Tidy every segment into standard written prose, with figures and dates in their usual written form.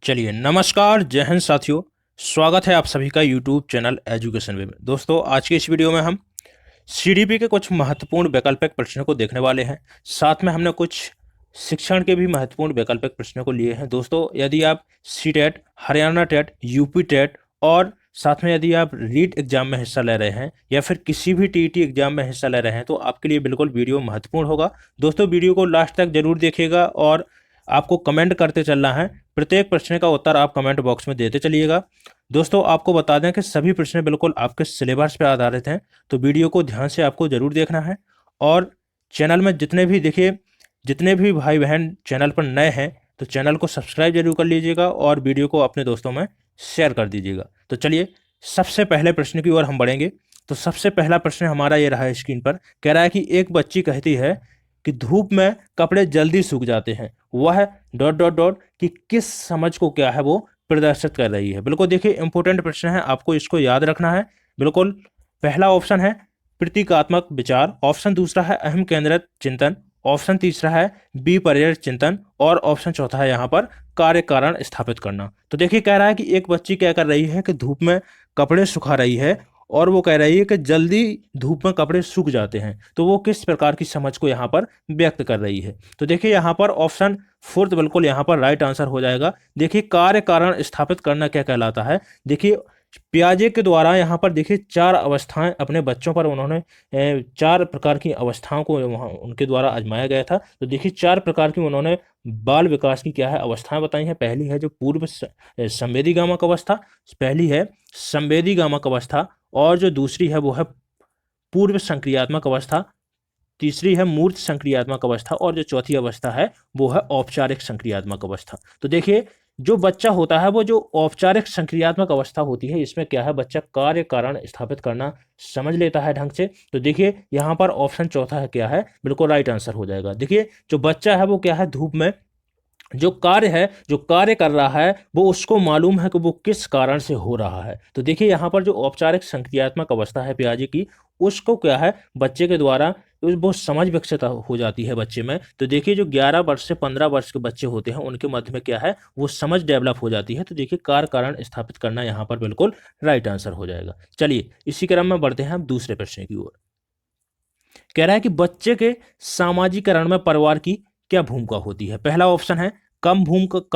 चलिए नमस्कार, जय हिंद साथियों। स्वागत है आप सभी का यूट्यूब चैनल एजुकेशन वे में। दोस्तों, आज की इस वीडियो में हम सीडीपी के कुछ महत्वपूर्ण वैकल्पिक प्रश्नों को देखने वाले हैं। साथ में हमने कुछ शिक्षण के भी महत्वपूर्ण वैकल्पिक प्रश्नों को लिए हैं। दोस्तों, यदि आप C TET, Haryana TET, UP TET और साथ में यदि आप रीट एग्जाम में हिस्सा ले रहे हैं या फिर किसी भी टीईटी एग्जाम में हिस्सा ले रहे हैं तो आपके लिए बिल्कुल वीडियो महत्वपूर्ण होगा। दोस्तों, वीडियो को लास्ट तक जरूर देखिएगा और आपको कमेंट करते चलना है। प्रत्येक प्रश्न का उत्तर आप कमेंट बॉक्स में देते चलिएगा। दोस्तों, आपको बता दें कि सभी प्रश्न बिल्कुल आपके सिलेबस पर आधारित हैं, तो वीडियो को ध्यान से आपको जरूर देखना है। और चैनल में जितने भी भाई बहन चैनल पर नए हैं तो चैनल को सब्सक्राइब जरूर कर लीजिएगा और वीडियो को अपने दोस्तों में शेयर कर दीजिएगा। तो चलिए सबसे पहले प्रश्न की ओर हम बढ़ेंगे। तो सबसे पहला प्रश्न हमारा ये रहा है स्क्रीन पर। कह रहा है कि एक बच्ची कहती है कि धूप में कपड़े जल्दी सूख जाते हैं। वह डॉट डॉट डॉट कि किस समझ को क्या है वो प्रदर्शित कर रही है। बिल्कुल देखिए, इंपॉर्टेंट प्रश्न है, आपको इसको याद रखना है। बिल्कुल पहला ऑप्शन है प्रतीकात्मक विचार, ऑप्शन दूसरा है अहम केंद्रित चिंतन, ऑप्शन तीसरा है विपर्यय चिंतन और ऑप्शन चौथा है यहाँ पर कार्य कारण स्थापित करना। तो देखिए, कह रहा है कि एक बच्ची क्या कर रही है कि धूप में कपड़े सुखा रही है और वो कह रही है कि जल्दी धूप में कपड़े सूख जाते हैं। तो वो किस प्रकार की समझ को यहाँ पर व्यक्त कर रही है। तो देखिए, यहाँ पर ऑप्शन फोर्थ बिल्कुल यहाँ पर राइट आंसर हो जाएगा। देखिए, कार्य कारण स्थापित करना क्या कहलाता है। देखिए, पियाजे के द्वारा यहाँ पर देखिए चार अवस्थाएं अपने बच्चों पर उन्होंने चार प्रकार की अवस्थाओं को वहाँ उनके द्वारा आजमाया गया था। तो देखिए, चार प्रकार की उन्होंने बाल विकास की क्या है अवस्थाएं बताई हैं। पहली है जो पूर्व संवेदीगामक अवस्था, पहली है संवेदीगामक अवस्था, और जो दूसरी है वो है पूर्व संक्रियात्मक अवस्था, तीसरी है मूर्त संक्रियात्मक अवस्था और जो चौथी अवस्था है वो है औपचारिक संक्रियात्मक अवस्था। तो देखिए, जो बच्चा होता है वो जो औपचारिक संक्रियात्मक अवस्था होती है, इसमें क्या है बच्चा कार्य कारण स्थापित करना समझ लेता है ढंग से। तो देखिए, यहाँ पर ऑप्शन चौथा है क्या है बिल्कुल राइट आंसर हो जाएगा। देखिए, जो बच्चा है वो क्या है धूप में जो कार्य कर रहा है वो उसको मालूम है कि वो किस कारण से हो रहा है। तो देखिए, यहाँ पर जो औपचारिक संक्रियात्मक अवस्था है पियाजे की, उसको क्या है बच्चे के द्वारा वो समझ विकसित हो जाती है बच्चे में। तो देखिए, जो 11 वर्ष से 15 वर्ष के बच्चे होते हैं उनके मध्य में क्या है वो समझ डेवलप हो जाती है। तो देखिए, कार्य कारण स्थापित करना यहाँ पर बिल्कुल राइट आंसर हो जाएगा। चलिए इसी क्रम में बढ़ते हैं हम दूसरे प्रश्न की ओर। कह रहा है कि बच्चे के सामाजिकरण में परिवार की क्या भूमिका होती है। पहला ऑप्शन है कम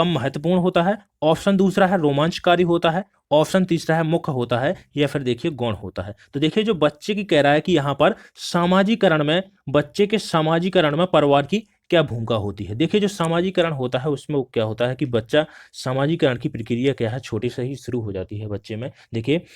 महत्वपूर्ण होता है, ऑप्शन दूसरा है रोमांचकारी होता है, ऑप्शन तीसरा है मुख्य होता है, या फिर देखिए गौण होता है। तो देखिए, जो बच्चे की कह रहा है कि यहाँ पर सामाजिकरण में बच्चे के सामाजिकरण में परिवार की क्या भूमिका होती है। देखिए, जो सामाजिकरण होता है उसमें वो क्या होता है कि बच्चा सामाजिकरण की प्रक्रिया क्या है छोटे से ही शुरू हो जाती है बच्चे में। देखिए,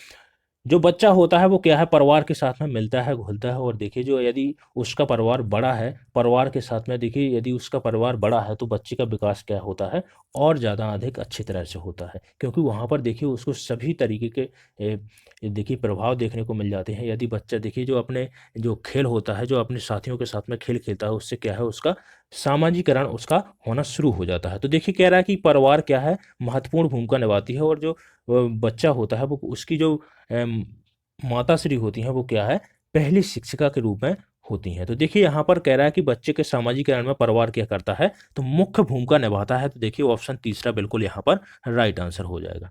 जो बच्चा होता है वो क्या है परिवार के साथ में मिलता है घुलता है। और देखिए, जो यदि उसका परिवार बड़ा है, परिवार के साथ में देखिए यदि उसका परिवार बड़ा है तो बच्चे का विकास क्या होता है और ज़्यादा अधिक अच्छी तरह से होता है, क्योंकि वहाँ पर देखिए उसको सभी तरीके के देखिए प्रभाव देखने को मिल जाते हैं। यदि बच्चा देखिए जो खेल होता है, जो अपने साथियों के साथ में खेल खेलता है, उससे क्या है उसका सामाजिकरण उसका होना शुरू हो जाता है। तो देखिए, कह रहा है कि परिवार क्या है महत्वपूर्ण भूमिका निभाती है और जो बच्चा होता है वो उसकी जो अम, माता श्री होती हैं वो क्या है पहली शिक्षिका के रूप में होती हैं। तो देखिए, यहाँ पर कह रहा है कि बच्चे के सामाजिकरण में परिवार क्या करता है तो मुख्य भूमिका निभाता है। तो देखिए, ऑप्शन तीसरा बिल्कुल यहाँ पर राइट आंसर हो जाएगा।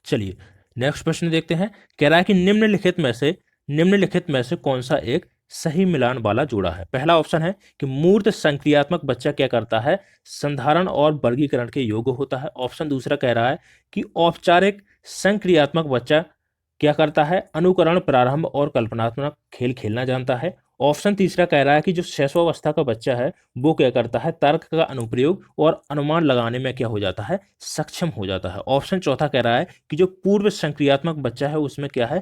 चलिए नेक्स्ट प्रश्न देखते हैं। कह रहा है कि निम्नलिखित में से कौन सा एक सही मिलान वाला जोड़ा है। पहला ऑप्शन है कि मूर्त संक्रियात्मक बच्चा क्या करता है संधारण और वर्गीकरण के योग्य होता है। ऑप्शन दूसरा कह रहा है कि औपचारिक संक्रियात्मक बच्चा क्या करता है अनुकरण प्रारंभ और कल्पनात्मक खेल खेलना जानता है। ऑप्शन तीसरा कह रहा है कि जो शैशवावस्था का बच्चा है वो क्या करता है तर्क का अनुप्रयोग और अनुमान लगाने में क्या हो जाता है सक्षम हो जाता है। ऑप्शन चौथा कह रहा है कि जो पूर्व संक्रियात्मक बच्चा है उसमें क्या है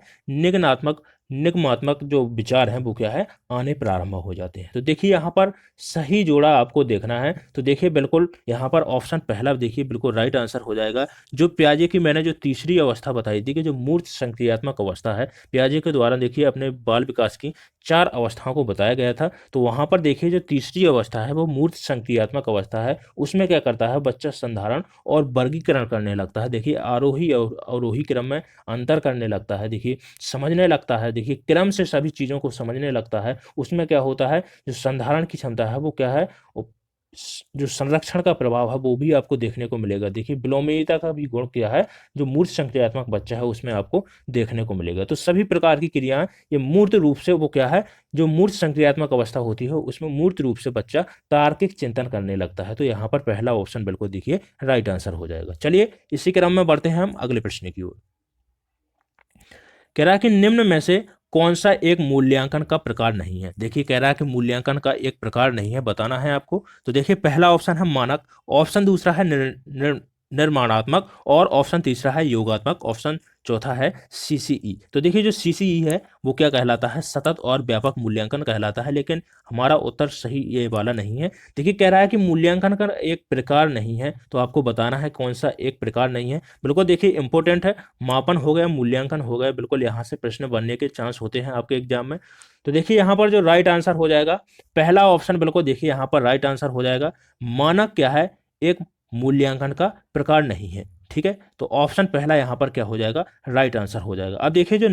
निगमात्मक जो विचार हैं वो क्या है आने प्रारंभ हो जाते हैं। तो देखिए, यहाँ पर सही जोड़ा आपको देखना है। तो देखिए, बिल्कुल यहाँ पर ऑप्शन पहला देखिए बिल्कुल राइट आंसर हो जाएगा। जो पियाजे की मैंने जो तीसरी अवस्था बताई थी कि जो मूर्त संक्रियात्मक अवस्था है, पियाजे के द्वारा देखिए अपने बाल विकास की चार अवस्थाओं को बताया गया था। तो वहाँ पर देखिए जो तीसरी अवस्था है वो मूर्त संक्रियात्मक अवस्था है। उसमें क्या करता है बच्चा संधारण और वर्गीकरण करने लगता है। देखिए, आरोही और अवरोही क्रम में अंतर करने लगता है। देखिए, समझने लगता है, देखिए क्रम से सभी चीज़ों को समझने लगता है। उसमें क्या होता है जो संधारण की क्षमता है वो क्या है जो संरक्षण का प्रभाव है वो भी आपको देखने को मिलेगा। देखिए विलोमीयता का भी गुण क्या है, जो मूर्त संक्रियात्मक बच्चा है उसमें आपको देखने को मिलेगा। तो सभी प्रकार की क्रियाएं ये मूर्त रूप से वो क्या है, जो मूर्त संक्रियात्मक अवस्था होती है उसमें मूर्त रूप से बच्चा तार्किक चिंतन करने लगता है। तो यहाँ पर पहला ऑप्शन बिल्कुल देखिए राइट आंसर हो जाएगा। चलिए इसी क्रम में बढ़ते हैं हम अगले प्रश्न की ओर। कह रहा है कि निम्न में से कौन सा एक मूल्यांकन का प्रकार नहीं है। देखिए कह रहा है कि मूल्यांकन का एक प्रकार नहीं है, बताना है आपको। तो देखिए पहला ऑप्शन है मानक, ऑप्शन दूसरा है निर्माणात्मक, और ऑप्शन तीसरा है योगात्मक, ऑप्शन चौथा है सीसीई। तो देखिए जो सीसीई है वो क्या कहलाता है, सतत और व्यापक मूल्यांकन कहलाता है, लेकिन हमारा उत्तर सही ये वाला नहीं है। देखिए कह रहा है कि मूल्यांकन का एक प्रकार नहीं है, तो आपको बताना है कौन सा एक प्रकार नहीं है। बिल्कुल देखिए इंपॉर्टेंट है, मापन हो गया, मूल्यांकन हो गया, बिल्कुल यहाँ से प्रश्न बनने के चांस होते हैं आपके एग्जाम में। तो देखिए यहाँ पर जो राइट आंसर हो जाएगा पहला ऑप्शन, बिल्कुल देखिए यहाँ पर राइट आंसर हो जाएगा। मानक क्या है, एक मूल्यांकन का प्रकार नहीं है। ठीक है, तो ऑप्शन पहला यहाँ पर क्या हो जाएगा, राइट आंसर हो जाएगा। अब देखिए जो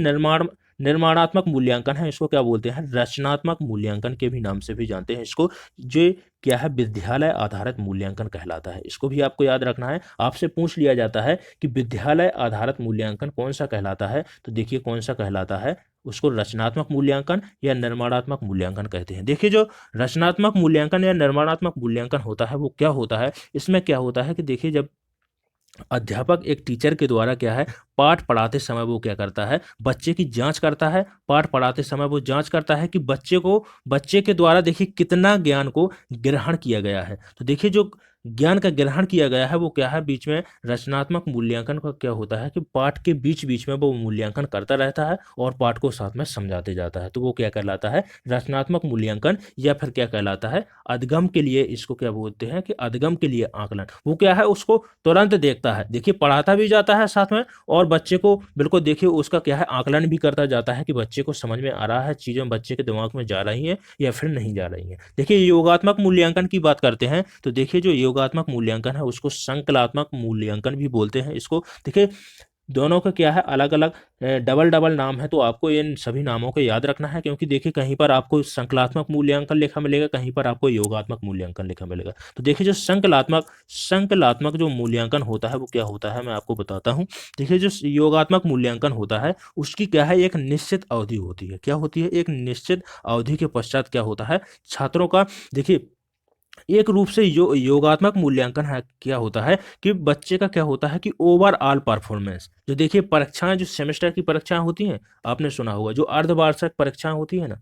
निर्माणात्मक मूल्यांकन है इसको क्या बोलते हैं, रचनात्मक मूल्यांकन के भी नाम से भी जानते हैं इसको। जो क्या है, विद्यालय आधारित मूल्यांकन कहलाता है। इसको भी आपको याद रखना है, आपसे पूछ लिया जाता है कि विद्यालय आधारित मूल्यांकन कौन सा कहलाता है, तो देखिए कौन सा कहलाता है, उसको रचनात्मक मूल्यांकन या निर्माणात्मक मूल्यांकन कहते हैं। देखिए जो रचनात्मक मूल्यांकन या निर्माणात्मक मूल्यांकन होता है वो क्या होता है, इसमें क्या होता है कि देखिए जब अध्यापक एक टीचर के द्वारा क्या है, पाठ पढ़ाते समय वो क्या करता है, बच्चे की जांच करता है। पाठ पढ़ाते समय वो जांच करता है कि बच्चे के द्वारा देखिए कितना ज्ञान को ग्रहण किया गया है। तो देखिए जो ज्ञान का ग्रहण किया गया है वो क्या है, बीच में रचनात्मक मूल्यांकन का क्या होता है कि पाठ के बीच बीच में वो मूल्यांकन करता रहता है और पाठ को साथ में समझाते जाता है। तो वो क्या कहलाता है, रचनात्मक मूल्यांकन, या फिर क्या कहलाता है, अधगम के लिए इसको क्या बोलते हैं कि अधगम के लिए आकलन। वो क्या है, उसको तुरंत देखता है, देखिए पढ़ाता भी जाता है साथ में और बच्चे को बिल्कुल देखिए उसका क्या है, आकलन भी करता जाता है कि बच्चे को समझ में आ रहा है, चीजें बच्चे के दिमाग में जा रही हैं या फिर नहीं जा रही हैं। देखिए योगात्मक मूल्यांकन की बात करते हैं, तो देखिए जो योगात्मक मूल्यांकन है उसको संकलात्मक मूल्यांकन भी बोलते हैं इसको। देखिए दोनों का क्या है, अलग अलग डबल डबल नाम है, तो आपको इन सभी नामों को याद रखना है, क्योंकि देखिए कहीं पर आपको संकलात्मक मूल्यांकन लिखा मिलेगा, कहीं पर आपको योगात्मक मूल्यांकन लिखा मिलेगा। तो देखिए जो संकलात्मक जो मूल्यांकन होता है वो क्या होता है, मैं आपको बताता हूँ। देखिए जो योगात्मक मूल्यांकन होता है उसकी क्या है, एक निश्चित अवधि होती है। क्या होती है, एक निश्चित अवधि के पश्चात क्या होता है, छात्रों का देखिए एक रूप से योगात्मक मूल्यांकन है, क्या होता है कि बच्चे का क्या होता है कि ओवरऑल परफॉर्मेंस, जो देखिए परीक्षाएं, जो सेमेस्टर की परीक्षाएं होती हैं, आपने सुना होगा जो अर्धवार्षिक परीक्षाएं होती है ना।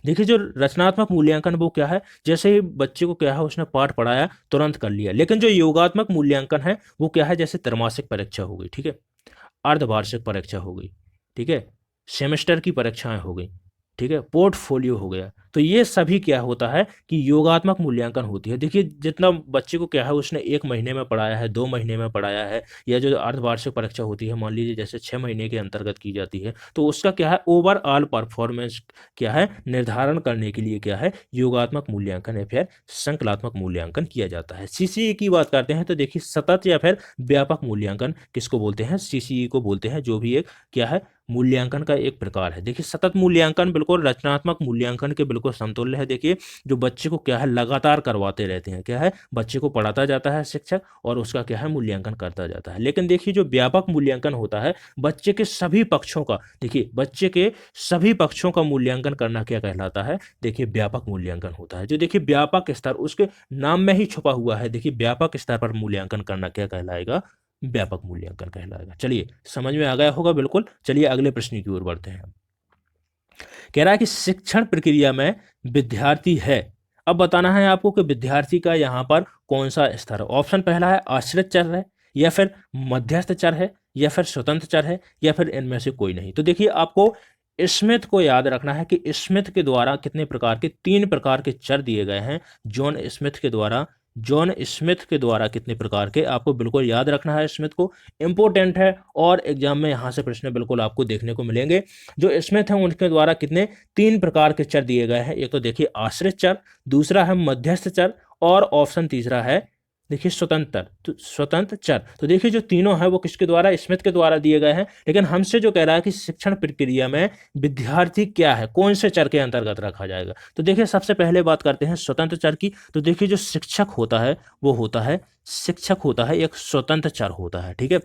देखिए जो रचनात्मक मूल्यांकन वो क्या है, जैसे ही बच्चे को क्या है उसने पाठ पढ़ाया तुरंत कर लिया, लेकिन जो योगात्मक मूल्यांकन है वो क्या है, जैसे त्रैमासिक परीक्षा हो गई, ठीक है, अर्धवार्षिक परीक्षा हो गई, ठीक है, सेमेस्टर की परीक्षाएं हो गई, ठीक है, पोर्टफोलियो हो गया। तो ये सभी क्या होता है कि योगात्मक मूल्यांकन होती है। देखिए जितना बच्चे को क्या है उसने 1 महीने में पढ़ाया है, 2 महीने में पढ़ाया है, या जो अर्धवार्षिक परीक्षा होती है मान लीजिए जैसे 6 महीने के अंतर्गत की जाती है, तो उसका क्या है, ओवरऑल परफॉर्मेंस क्या है, निर्धारण करने के लिए क्या है, योगात्मक मूल्यांकन या फिर संकलात्मक मूल्यांकन किया जाता है। सीसीई की बात करते हैं तो देखिए सतत या फिर व्यापक मूल्यांकन किसको बोलते हैं, सीसीई को बोलते हैं, जो भी एक क्या है, मूल्यांकन का एक प्रकार है। देखिए सतत मूल्यांकन बिल्कुल रचनात्मक मूल्यांकन के बिल्कुल समतुल्य है। देखिए जो बच्चे को क्या है लगातार करवाते रहते हैं, क्या है, बच्चे को पढ़ाता जाता है शिक्षक और उसका क्या है, मूल्यांकन करता जाता है। लेकिन देखिए जो व्यापक मूल्यांकन होता है, बच्चे के सभी पक्षों का, देखिए बच्चे के सभी पक्षों का मूल्यांकन करना क्या कहलाता है, देखिए व्यापक मूल्यांकन होता है। जो देखिए व्यापक स्तर उसके नाम में ही छुपा हुआ है, देखिए व्यापक स्तर पर मूल्यांकन करना क्या कहलाएगा, व्यापक मूल्यांकन कहलाएगा। चलिए समझ में आ गया होगा बिल्कुल। चलिए अगले प्रश्न की ओर बढ़ते हैं। कह रहा है कि शिक्षण प्रक्रिया में विद्यार्थी है, अब बताना है आपको कि विद्यार्थी का यहाँ पर कौन सा स्तर है। ऑप्शन पहला है आश्रित चर है, या फिर मध्यस्थ चर है, या फिर स्वतंत्र चर है, या फिर इनमें से कोई नहीं। तो देखिए आपको स्मिथ को याद रखना है कि स्मिथ के द्वारा कितने प्रकार के, 3 प्रकार के चर दिए गए हैं। जॉन स्मिथ के द्वारा कितने प्रकार के, आपको बिल्कुल याद रखना है, स्मिथ को इंपॉर्टेंट है और एग्जाम में यहाँ से प्रश्न बिल्कुल आपको देखने को मिलेंगे। जो स्मिथ है उनके द्वारा कितने, 3 प्रकार के चर दिए गए हैं। एक तो देखिए आश्रित चर, दूसरा है मध्यस्थ चर, और ऑप्शन तीसरा है देखिए स्वतंत्र, तो स्वतंत्र चर, तो देखिए जो तीनों है वो किसके द्वारा, स्मिथ के द्वारा दिए गए हैं। लेकिन हमसे जो कह रहा है कि शिक्षण प्रक्रिया में विद्यार्थी क्या है, कौन से चर के अंतर्गत रखा जाएगा। तो देखिए सबसे पहले बात करते हैं स्वतंत्र चर की। तो देखिए जो शिक्षक होता है वो होता है, शिक्षक होता है एक स्वतंत्र चर होता है, ठीक है।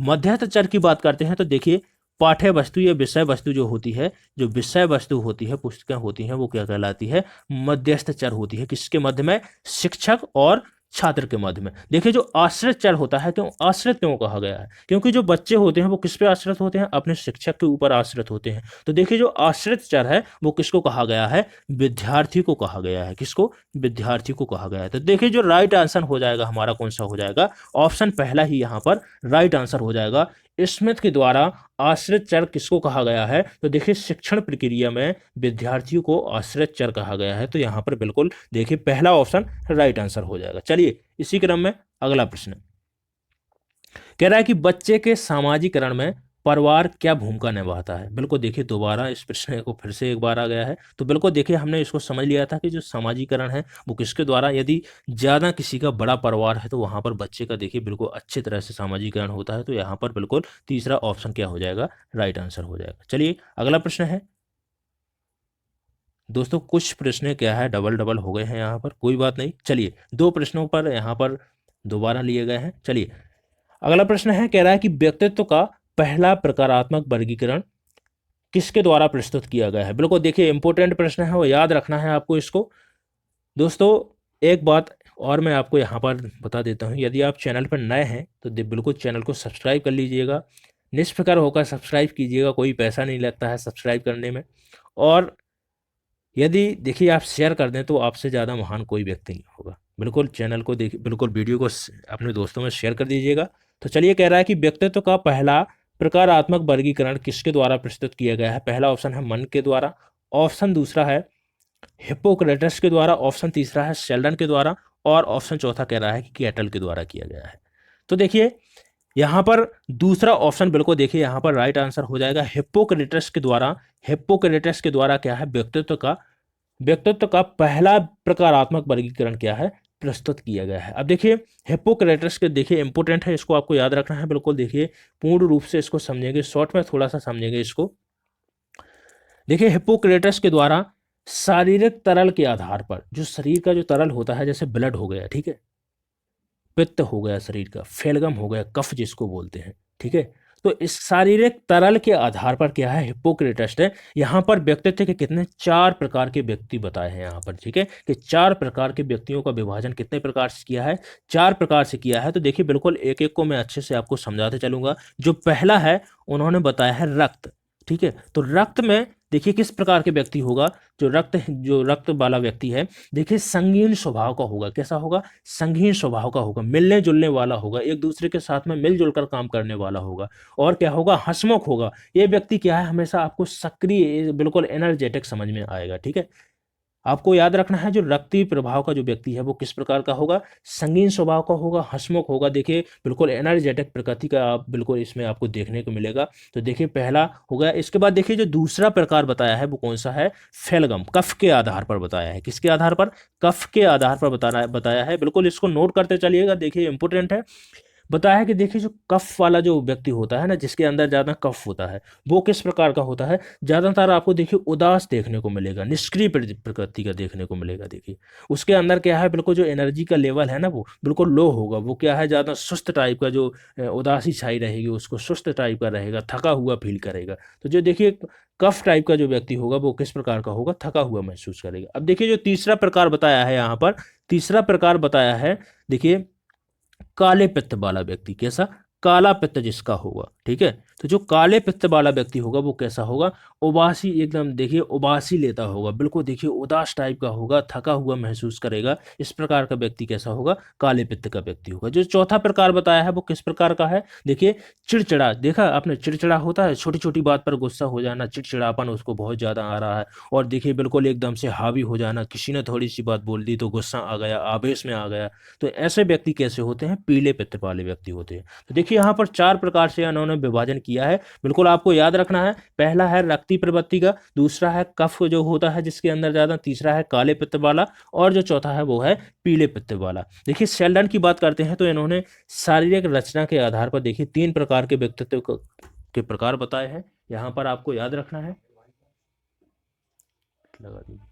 मध्यस्थ चर की बात करते हैं तो देखिए पाठ्य वस्तु या विषय वस्तु जो होती है, जो विषय वस्तु होती है, पुस्तकें होती हैं, वो क्या कहलाती है, मध्यस्थ चर होती है। किसके मध्य में, शिक्षक और छात्र के मध्य में। देखिए जो आश्रित चर होता है, क्यों आश्रित क्यों कहा गया है, क्योंकि जो बच्चे होते हैं वो किस पे आश्रित होते हैं, अपने शिक्षक के ऊपर आश्रित होते हैं। तो देखिए जो आश्रित चर है वो किसको कहा गया है, विद्यार्थी को कहा गया है। किसको, विद्यार्थी को कहा गया है। तो देखिए जो राइट आंसर हो जाएगा हमारा कौन सा हो जाएगा, ऑप्शन पहला ही यहाँ पर राइट आंसर हो जाएगा। स्मिथ के द्वारा आश्रित चर किसको कहा गया है, तो देखिए शिक्षण प्रक्रिया में विद्यार्थियों को आश्रित चर कहा गया है। तो यहाँ पर बिल्कुल देखिए पहला ऑप्शन राइट आंसर हो जाएगा। चलिए इसी क्रम में अगला प्रश्न कह रहा है कि बच्चे के सामाजिकरण में परिवार क्या भूमिका निभाता है। बिल्कुल देखिए दोबारा इस प्रश्न को फिर से एक बार आ गया है। तो बिल्कुल देखिए हमने इसको समझ लिया था कि जो सामाजिकरण है वो किसके द्वारा, यदि ज़्यादा किसी का बड़ा परिवार है तो वहाँ पर बच्चे का देखिए बिल्कुल अच्छी तरह से सामाजिकरण होता है। तो यहाँ पर बिल्कुल तीसरा ऑप्शन क्या हो जाएगा, राइट आंसर हो जाएगा। चलिए अगला प्रश्न है दोस्तों, कुछ प्रश्न क्या है डबल डबल हो गए हैं यहाँ पर, कोई बात नहीं। चलिए दो प्रश्नों पर यहाँ पर दोबारा लिए गए हैं। चलिए अगला प्रश्न है, कह रहा है कि व्यक्तित्व का पहला प्रकारात्मक वर्गीकरण किसके द्वारा प्रस्तुत किया गया है। बिल्कुल देखिए इंपॉर्टेंट प्रश्न है, वो याद रखना है आपको इसको। दोस्तों एक बात और मैं आपको यहाँ पर बता देता हूँ, यदि आप चैनल पर नए हैं तो बिल्कुल चैनल को सब्सक्राइब कर लीजिएगा, निष्फिक्र होकर सब्सक्राइब कीजिएगा, कोई पैसा नहीं लगता है सब्सक्राइब करने में। और यदि देखिए आप शेयर कर दें तो आपसे ज़्यादा महान कोई व्यक्ति नहीं होगा। बिल्कुल चैनल को देखिए, बिल्कुल वीडियो को अपने दोस्तों में शेयर कर दीजिएगा। तो चलिए कह रहा है कि व्यक्तित्व का पहला प्रकारात्मक वर्गीकरण किसके द्वारा प्रस्तुत किया गया है। पहला ऑप्शन है मन के द्वारा, ऑप्शन दूसरा है हिप्पोक्रेटस के द्वारा, ऑप्शन तीसरा है शेल्डन के द्वारा, और ऑप्शन चौथा कह रहा है कि कैटल के द्वारा किया गया है। तो देखिए यहाँ पर दूसरा ऑप्शन बिल्कुल देखिए यहाँ पर राइट आंसर हो जाएगा, हिप्पोक्रेटस के द्वारा। हिप्पोक्रेटस के द्वारा क्या है, व्यक्तित्व का पहला प्रकारात्मक वर्गीकरण क्या है, प्रस्तुत किया गया है। अब देखिए हिप्पोक्रेटस के देखिए इंपोर्टेंट है, इसको आपको याद रखना है। बिल्कुल देखिए पूर्ण रूप से इसको समझेंगे, शॉर्ट में थोड़ा सा समझेंगे इसको। देखिए हिप्पोक्रेटस के द्वारा शारीरिक तरल के आधार पर, जो शरीर का जो तरल होता है, जैसे ब्लड हो गया, ठीक है, पित्त हो गया शरीर का, फेलगम हो गया, कफ जिसको बोलते हैं, ठीक है। तो इस शारीरिक तरल के आधार पर क्या है, हिप्पोक्रेटस ने यहाँ पर व्यक्तित्व के कितने, चार प्रकार के व्यक्ति बताए हैं यहाँ पर, ठीक है, कि चार प्रकार के व्यक्तियों का विभाजन कितने प्रकार से किया है, चार प्रकार से किया है। तो देखिए बिल्कुल एक एक को मैं अच्छे से आपको समझाते चलूंगा। जो पहला है उन्होंने बताया है रक्त, ठीक है। तो रक्त में देखिए किस प्रकार के व्यक्ति होगा, जो रक्त वाला व्यक्ति है, देखिए संगीन स्वभाव का होगा। कैसा होगा, संगीन स्वभाव का होगा, मिलने जुलने वाला होगा, एक दूसरे के साथ में मिलजुल कर काम करने वाला होगा। और क्या होगा, हंसमुख होगा। ये व्यक्ति क्या है, हमेशा आपको सक्रिय, बिल्कुल एनर्जेटिक समझ में आएगा, ठीक है। आपको याद रखना है जो रक्तीय प्रभाव का जो व्यक्ति है वो किस प्रकार का होगा, संगीन स्वभाव का होगा, हंसमुख होगा, देखिए बिल्कुल एनर्जेटिक प्रकृति का आप बिल्कुल इसमें आपको देखने को मिलेगा। तो देखिए पहला हो गया। इसके बाद देखिए जो दूसरा प्रकार बताया है वो कौन सा है, फेलगम, कफ के आधार पर बताया है। किसके आधार पर, कफ के आधार पर बताया है। बिल्कुल इसको नोट करते चलिएगा, देखिए इंपोर्टेंट है। बताया है कि देखिए जो कफ वाला जो व्यक्ति होता है ना, जिसके अंदर ज़्यादा कफ होता है, वो किस प्रकार का होता है, ज़्यादातर आपको देखिए उदास देखने को मिलेगा, निष्क्रिय प्रकृति का देखने को मिलेगा। देखिए उसके अंदर क्या है, बिल्कुल जो एनर्जी का लेवल है ना वो बिल्कुल लो होगा। वो क्या है, ज़्यादा सुस्त टाइप का, जो उदासी छाई रहेगी उसको, सुस्त टाइप का रहेगा, थका हुआ फील करेगा। तो जो देखिए कफ टाइप का जो व्यक्ति होगा वो किस प्रकार का होगा, थका हुआ महसूस करेगा। अब देखिए जो तीसरा प्रकार बताया है यहाँ पर, तीसरा प्रकार बताया है देखिए काले पित्त वाला व्यक्ति। कैसा, काला पित्त जिसका होगा, ठीक है। तो जो काले पित्त वाला व्यक्ति होगा वो कैसा होगा, उबासी, एकदम देखिए उबासी लेता होगा, बिल्कुल देखिए उदास टाइप का होगा, थका हुआ महसूस करेगा। इस प्रकार का व्यक्ति कैसा होगा, काले पित्त का व्यक्ति होगा। जो चौथा प्रकार बताया है वो किस प्रकार का है, देखिए चिड़चिड़ा। देखा आपने, चिड़चिड़ा होता है, छोटी छोटी बात पर गुस्सा हो जाना, चिड़चिड़ापन उसको बहुत ज़्यादा आ रहा है। और देखिए बिल्कुल एकदम से हावी हो जाना, किसी ने थोड़ी सी बात बोल दी तो गुस्सा आ गया, आवेश में आ गया। तो ऐसे व्यक्ति कैसे होते हैं, पीले पित्त वाले व्यक्ति होते हैं। तो देखिए यहाँ पर चार प्रकार से उन्होंने विभाजन किया है, बिल्कुल आपको याद रखना है। पहला है रक्ती प्रवृत्ति का, दूसरा है कफ जो होता है जिसके अंदर ज़्यादा, तीसरा है काले पित्त वाला, और जो चौथा है वो है पीले पित्त वाला। देखिए शेल्डन की बात करते हैं तो इन्होंने शारीरिक रचना के आधार पर देखिए 3 प्रकार के व्यक्तित्व के प्रकार बताए हैं, यहाँ पर आपको याद रखना है। लगा दीजिए।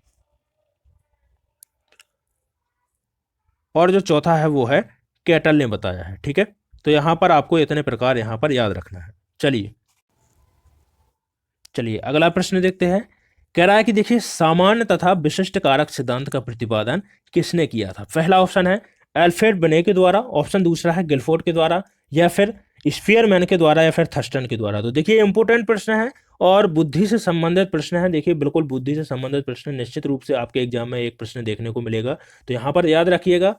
और जो चौथा है वो है कैटल ने बताया है, ठीक है। तो यहाँ पर आपको इतने प्रकार यहाँ पर याद रखना है। चलिए चलिए अगला प्रश्न देखते हैं। कह रहा है कि देखिए सामान्य तथा विशिष्ट कारक सिद्धांत का प्रतिपादन किसने किया था। पहला ऑप्शन है एल्फ्रेड बने के द्वारा, ऑप्शन दूसरा है गिलफोर्ड के द्वारा, या फिर स्पीयरमैन के द्वारा, या फिर थर्स्टन के द्वारा। तो देखिए इंपॉर्टेंट प्रश्न है और बुद्धि से संबंधित प्रश्न है। देखिए बिल्कुल बुद्धि से संबंधित प्रश्न निश्चित रूप से आपके एग्जाम में एक प्रश्न देखने को मिलेगा, तो यहाँ पर याद रखिएगा।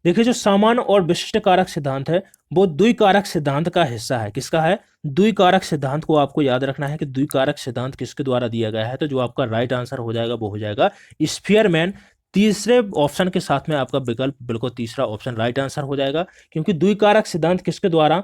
देखिए जो सामान्य और विशिष्ट कारक सिद्धांत है वो द्विकारक सिद्धांत का हिस्सा है। किसका है? द्विकारक सिद्धांत को आपको याद रखना है कि द्विकारक सिद्धांत किसके द्वारा दिया गया है। तो जो आपका राइट आंसर हो जाएगा वो हो जाएगा स्पीयरमैन। तीसरे ऑप्शन के साथ में आपका विकल्प बिल्कुल तीसरा ऑप्शन राइट आंसर हो जाएगा, क्योंकि द्विकारक सिद्धांत किसके द्वारा?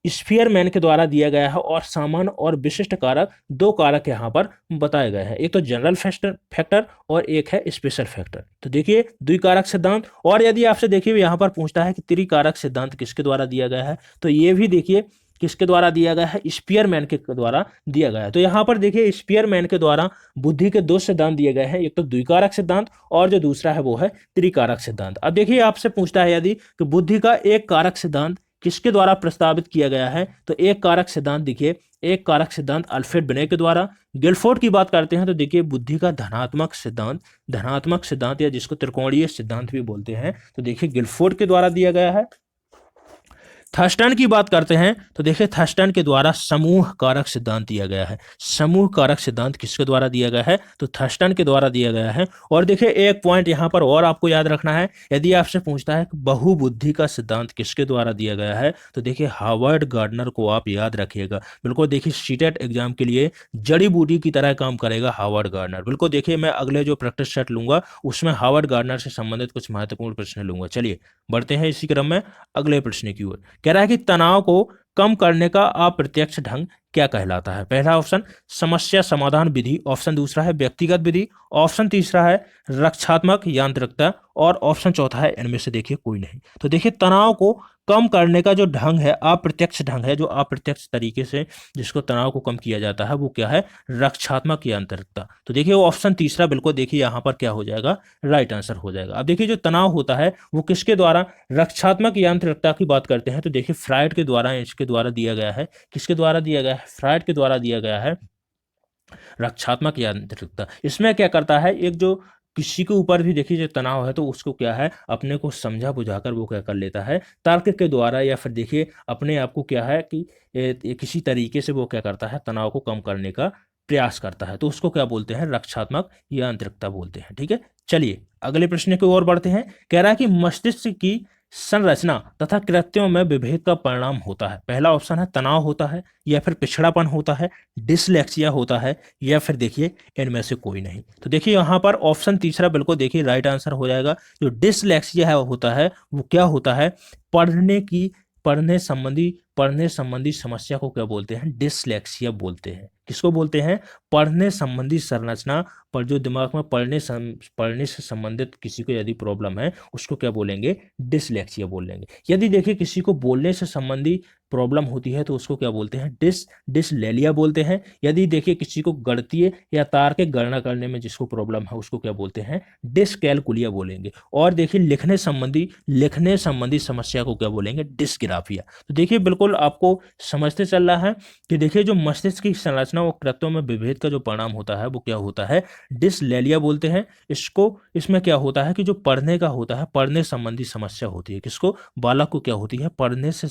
स्पीयरमैन के द्वारा दिया गया है। और सामान्य और विशिष्ट कारक 2 कारक यहाँ पर बताए गए हैं, एक तो जनरल फैक्टर और एक है स्पेशल फैक्टर। तो देखिए द्विकारक सिद्धांत, और यदि आपसे देखिए यहाँ पर पूछता है कि त्रिकारक सिद्धांत किसके द्वारा दिया गया है, तो ये भी देखिए किसके द्वारा दिया गया है? स्पीयरमैन के द्वारा दिया गया है। तो यहाँ पर देखिए स्पीयरमैन के द्वारा बुद्धि के 2 सिद्धांत दिए गए हैं, एक तो द्विकारक सिद्धांत और जो दूसरा है वो है त्रिकारक सिद्धांत। अब देखिए आपसे पूछता है यदि कि बुद्धि का एक कारक सिद्धांत किसके द्वारा प्रस्तावित किया गया है, तो एक कारक सिद्धांत देखिए, एक कारक सिद्धांत अल्फ्रेड बिने के द्वारा। गिलफोर्ड की बात करते हैं तो देखिए बुद्धि का धनात्मक सिद्धांत या जिसको त्रिकोणीय सिद्धांत भी बोलते हैं, तो देखिए गिलफोर्ड के द्वारा दिया गया है। थर्स्टन की बात करते हैं तो देखिए थर्स्टन के द्वारा समूह कारक सिद्धांत दिया गया है। समूह कारक सिद्धांत किसके द्वारा दिया गया है? तो थर्स्टन के द्वारा दिया गया है। और देखिए एक पॉइंट यहाँ पर और आपको याद रखना है, यदि आपसे पूछता है कि बहुबुद्धि का सिद्धांत किसके द्वारा दिया गया है, तो देखिए हार्वर्ड गार्डनर को आप याद रखिएगा। बिल्कुल देखिए सीटेट एग्जाम के लिए जड़ी बूटी की तरह काम करेगा हार्वर्ड गार्डनर। बिल्कुल देखिए मैं अगले जो प्रैक्टिस सेट लूंगा उसमें हार्वर्ड गार्डनर से संबंधित कुछ महत्वपूर्ण प्रश्न लूंगा। चलिए बढ़ते हैं इसी क्रम में अगले प्रश्न की ओर। कह रहा है कि तनाव को कम करने का अप्रत्यक्ष ढंग क्या कहलाता है। पहला ऑप्शन समस्या समाधान विधि, ऑप्शन दूसरा है व्यक्तिगत विधि, ऑप्शन तीसरा है रक्षात्मक यांत्रिकता, और ऑप्शन चौथा है इनमें से देखिए कोई नहीं। तो देखिए तनाव को कम करने का जो ढंग है, अप्रत्यक्ष ढंग है, जो अप्रत्यक्ष तरीके से जिसको तनाव को कम किया जाता है वो क्या है? रक्षात्मक यांत्रिकता। तो देखिए वो ऑप्शन तीसरा बिल्कुल देखिए यहाँ पर क्या हो जाएगा? राइट आंसर हो जाएगा। अब देखिए जो तनाव होता है वो किसके द्वारा? रक्षात्मक यांत्रिकता की बात करते हैं तो देखिए फ्रायड के द्वारा, इसके द्वारा दिया गया है। किसके द्वारा दिया गया है? फ्रायड के द्वारा दिया गया है रक्षात्मक यांत्रिकता। इसमें क्या करता है, एक जो किसी के ऊपर भी देखिए जो तनाव है तो उसको क्या है, अपने को समझा बुझाकर वो क्या कर लेता है, तर्क के द्वारा या फिर देखिए अपने आप को क्या है कि किसी तरीके से वो क्या करता है, तनाव को कम करने का प्रयास करता है। तो उसको क्या बोलते हैं? रक्षात्मक यांत्रिकता बोलते हैं। ठीक है, चलिए अगले प्रश्न की ओर बढ़ते हैं। कह रहा है कि मस्तिष्क की संरचना तथा कृत्यों में विभेद का परिणाम होता है। पहला ऑप्शन है तनाव होता है, या फिर पिछड़ापन होता है, डिसलेक्सिया होता है, या फिर देखिए इनमें से कोई नहीं। तो देखिए यहाँ पर ऑप्शन तीसरा बिल्कुल देखिए राइट आंसर हो जाएगा। जो डिसलेक्सिया है होता है वो क्या होता है? पढ़ने संबंधी समस्या को क्या बोलते हैं? डिसलेक्सिया बोलते हैं। किसको बोलते हैं? पढ़ने संबंधी संरचना पर जो दिमाग में पढ़ने से संबंधित किसी को यदि प्रॉब्लम है उसको क्या बोलेंगे? डिसलेक्सिया बोलेंगे। यदि देखिए किसी को बोलने से संबंधी प्रॉब्लम होती है तो उसको क्या बोलते हैं? डिसलेलिया बोलते हैं। यदि देखिए किसी को गणितीय या तार के गणना करने में जिसको प्रॉब्लम है उसको क्या बोलते हैं? डिसकैलकुलिया बोलेंगे। और देखिए लिखने संबंधी समस्या को क्या बोलेंगे? डिसग्राफिया। तो देखिए बिल्कुल आपको समझते चल रहा है कि देखिए जो मस्तिष्क की संरचना और कृत्यों में विभेद का जो परिणाम होता है वो क्या होता है? डिसलेलिया बोलते हैं इसको। इसमें क्या होता है कि जो पढ़ने का होता है, पढ़ने संबंधी समस्या होती है। किसको? बालक को क्या होती है? पढ़ने से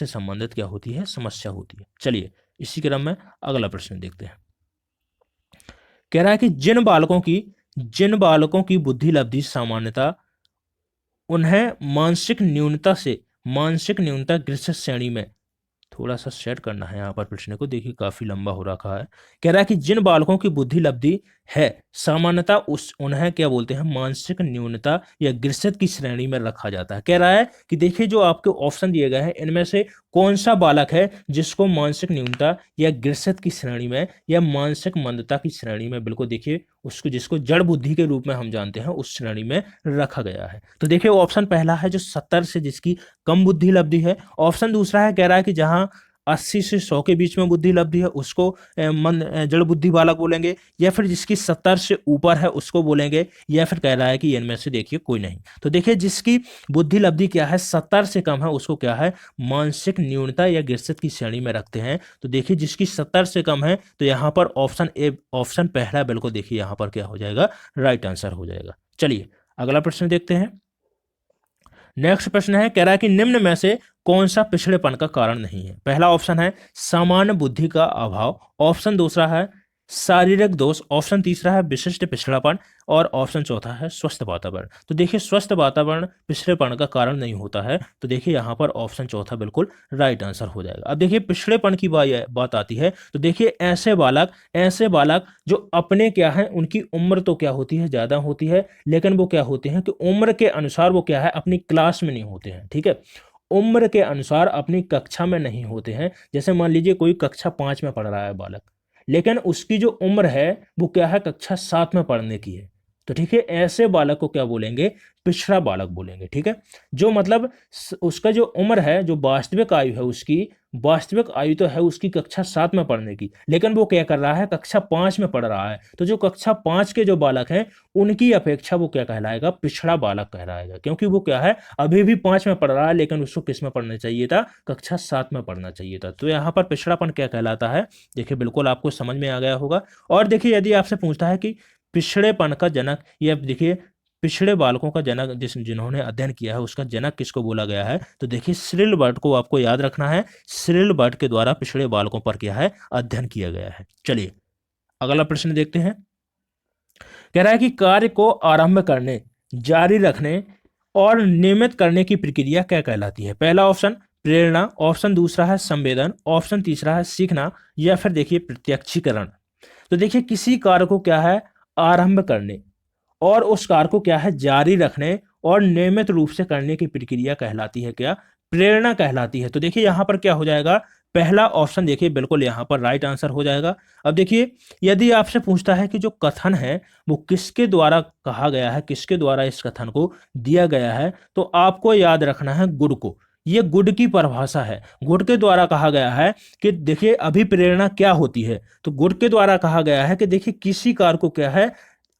संबंधित क्या होती है? समस्या होती है। चलिए इसी क्रम में अगला प्रश्न देखते हैं। कह रहा है कि जिन बालकों की बुद्धि लब्धि सामान्यता उन्हें मानसिक न्यूनता गृह श्रेणी में, थोड़ा सा सेट करना है यहाँ पर प्रश्न को, देखिए काफी लंबा हो रखा है। कह रहा है कि जिन बालकों की बुद्धि लब्धि है, सामान्यतः उस उन्हें क्या बोलते हैं, मानसिक न्यूनता या ग्रसित की श्रेणी में रखा जाता है। कह रहा है कि देखिए जो आपके ऑप्शन दिए गए हैं इनमें से कौन सा बालक है जिसको मानसिक न्यूनता या ग्रसित की श्रेणी में या मानसिक मंदता की श्रेणी में, बिल्कुल देखिए उसको, जिसको जड़ बुद्धि के रूप में हम जानते हैं, उस श्रेणी में रखा गया है। तो देखिए ऑप्शन पहला है जो 70 से जिसकी कम बुद्धि लब्धि है। ऑप्शन दूसरा है, कह रहा है कि जहां 80 से 100 के बीच में बुद्धि लब्धि है उसको जड़ बुद्धि बालक बोलेंगे, या फिर जिसकी 70 से ऊपर है उसको बोलेंगे, या फिर कह रहा है कि इनमें से देखिए कोई नहीं। तो देखिए जिसकी बुद्धि लब्धि क्या है, 70 से कम है, उसको क्या है, मानसिक न्यूनता या ग्रसित की श्रेणी में रखते हैं। तो देखिए जिसकी 70 से कम है, तो यहाँ पर ऑप्शन ए, ऑप्शन पहला बिल्कुल देखिए यहाँ पर क्या हो जाएगा, राइट आंसर हो जाएगा। चलिए अगला प्रश्न देखते हैं। नेक्स्ट प्रश्न है, कह रहा है कि निम्न में से कौन सा पिछड़ेपन का कारण नहीं है। पहला ऑप्शन है सामान्य बुद्धि का अभाव, ऑप्शन दूसरा है शारीरिक दोष, ऑप्शन तीसरा है विशिष्ट पिछड़ापन, और ऑप्शन चौथा है स्वस्थ वातावरण। तो देखिए स्वस्थ वातावरण पिछड़ेपन का कारण नहीं होता है, तो देखिए यहाँ पर ऑप्शन चौथा बिल्कुल राइट आंसर हो जाएगा। अब देखिए पिछड़ेपन की बात आती है, तो देखिए ऐसे बालक जो अपने क्या है, उनकी उम्र तो क्या होती है, ज्यादा होती है, लेकिन वो क्या होते हैं कि उम्र के अनुसार वो क्या है, अपनी क्लास में नहीं होते हैं। ठीक है, उम्र के अनुसार अपनी कक्षा में नहीं होते हैं। जैसे मान लीजिए कोई कक्षा 5 में पढ़ रहा है बालक, लेकिन उसकी जो उम्र है वो क्या है, कक्षा 7 में पढ़ने की है। तो ठीक है, ऐसे बालक को क्या बोलेंगे, पिछड़ा बालक बोलेंगे। ठीक है, जो मतलब उसका जो उम्र है, जो वास्तविक आयु है उसकी, वास्तविक आयु तो है उसकी कक्षा 7 में पढ़ने की, लेकिन वो क्या कर रहा है, कक्षा 5 में पढ़ रहा है। तो जो कक्षा 5 के जो बालक हैं उनकी अपेक्षा वो क्या कहलाएगा, पिछड़ा बालक कहलाएगा, क्योंकि वो क्या है, अभी भी 5 में पढ़ रहा है, लेकिन उसको किस में पढ़ना चाहिए था, कक्षा 7 में पढ़ना चाहिए था। तो यहाँ पर पिछड़ापन क्या कहलाता है, देखिए बिल्कुल आपको समझ में आ गया होगा। और देखिए यदि आपसे पूछता है कि पिछड़ेपन का जनक, या देखिए पिछड़े बालकों का जनक जिन्होंने अध्ययन किया है उसका जनक किसको बोला गया है, तो देखिए सिरिल बर्ड को आपको याद रखना है। सिरिल बर्ड के द्वारा पिछड़े बालकों पर क्या है, अध्ययन किया गया है। चलिए अगला प्रश्न देखते हैं। कह रहा है कि कार्य को आरंभ करने, जारी रखने और नियमित करने की प्रक्रिया क्या कहलाती है। पहला ऑप्शन प्रेरणा, ऑप्शन दूसरा है संवेदन, ऑप्शन तीसरा है सीखना, या फिर देखिए प्रत्यक्षीकरण। तो देखिए किसी कार्य को क्या है, आरंभ करने, और उस कार्य को क्या है, जारी रखने और नियमित रूप से करने की प्रक्रिया कहलाती है क्या, प्रेरणा कहलाती है। तो देखिए यहां पर क्या हो जाएगा, पहला ऑप्शन देखिए बिल्कुल यहां पर राइट आंसर हो जाएगा। अब देखिए यदि आपसे पूछता है कि जो कथन है वो किसके द्वारा कहा गया है, किसके द्वारा इस कथन को दिया गया है, तो आपको याद रखना है गुड को। ये गुड की परिभाषा है, गुड के द्वारा कहा गया है कि देखिए अभिप्रेरणा क्या होती है। तो गुड के द्वारा कहा गया है कि देखिए किसी कार्य को क्या है,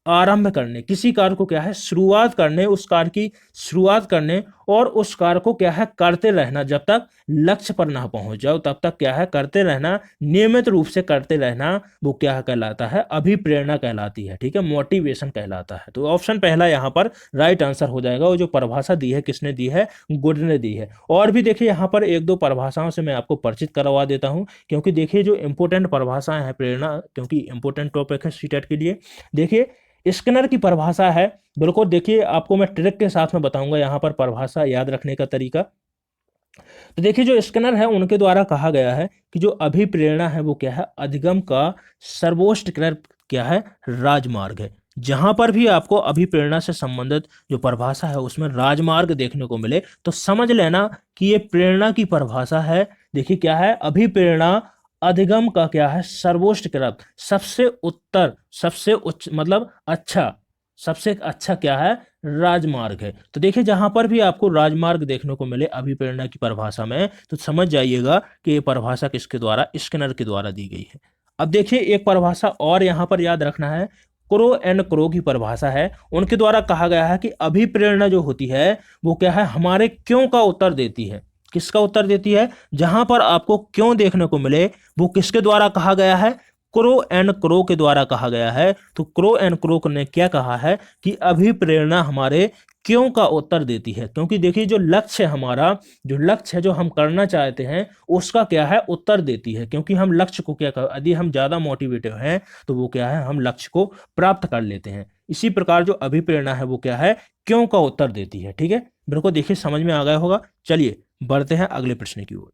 आरंभ करने, किसी कार्य को क्या है, शुरुआत करने, उस कार्य की शुरुआत करने और उस कार्य को क्या है, करते रहना, जब तक लक्ष्य पर ना पहुंच जाओ तब तक क्या है, करते रहना, नियमित रूप से करते रहना, वो क्या कहलाता है, अभिप्रेरणा कहलाती है। ठीक है, मोटिवेशन कहलाता है। तो ऑप्शन पहला यहाँ पर राइट आंसर हो जाएगा। वो जो परिभाषा दी है किसने दी है, गुड ने दी है। और भी देखिए यहाँ पर एक दो परिभाषाओं से मैं आपको परिचित करवा देता हूँ, क्योंकि देखिए जो इंपोर्टेंट परिभाषाएं हैं प्रेरणा, क्योंकि इंपोर्टेंट टॉपिक है सीटेट के लिए। देखिए स्किनर की परिभाषा है, बिल्कुल देखिए आपको मैं ट्रिक के साथ में बताऊंगा यहाँ पर परिभाषा याद रखने का तरीका। तो देखिए जो स्किनर है उनके द्वारा कहा गया है कि जो अभिप्रेरणा है वो क्या है, अधिगम का सर्वोच्च क्या है, राजमार्ग है। जहां पर भी आपको अभिप्रेरणा से संबंधित जो परिभाषा है उसमें राजमार्ग देखने को मिले तो समझ लेना कि ये प्रेरणा की परिभाषा है। देखिए क्या है, अभिप्रेरणा अधिगम का क्या है, सर्वोच्च क्रम, सबसे उत्तर, सबसे उच्च मतलब अच्छा, सबसे अच्छा क्या है, राजमार्ग है। तो देखिए जहां पर भी आपको राजमार्ग देखने को मिले अभिप्रेरणा की परिभाषा में, तो समझ जाइएगा कि ये परिभाषा किसके द्वारा, स्किनर के द्वारा दी गई है। अब देखिए एक परिभाषा और यहां पर याद रखना है, क्रो एंड क्रो की परिभाषा है। उनके द्वारा कहा गया है कि अभिप्रेरणा जो होती है वो क्या है, हमारे क्यों का उत्तर देती है। किसका उत्तर देती है, जहां पर आपको क्यों देखने को मिले वो किसके द्वारा कहा गया है, क्रो एंड क्रो के द्वारा कहा गया है। तो क्रो एंड क्रो ने क्या कहा है कि अभिप्रेरणा हमारे क्यों का उत्तर देती है, क्योंकि देखिए जो लक्ष्य है हमारा, जो लक्ष्य है जो हम करना चाहते हैं उसका क्या है, उत्तर देती है। क्योंकि हम लक्ष्य को क्या कर, यदि हम ज्यादा मोटिवेटेड हैं तो वो क्या है, हम लक्ष्य को प्राप्त कर लेते हैं। इसी प्रकार जो अभिप्रेरणा है वो क्या है, क्यों का उत्तर देती है। ठीक है, मेरे को देखिए समझ में आ गया होगा। चलिए बढ़ते हैं अगले प्रश्न की ओर।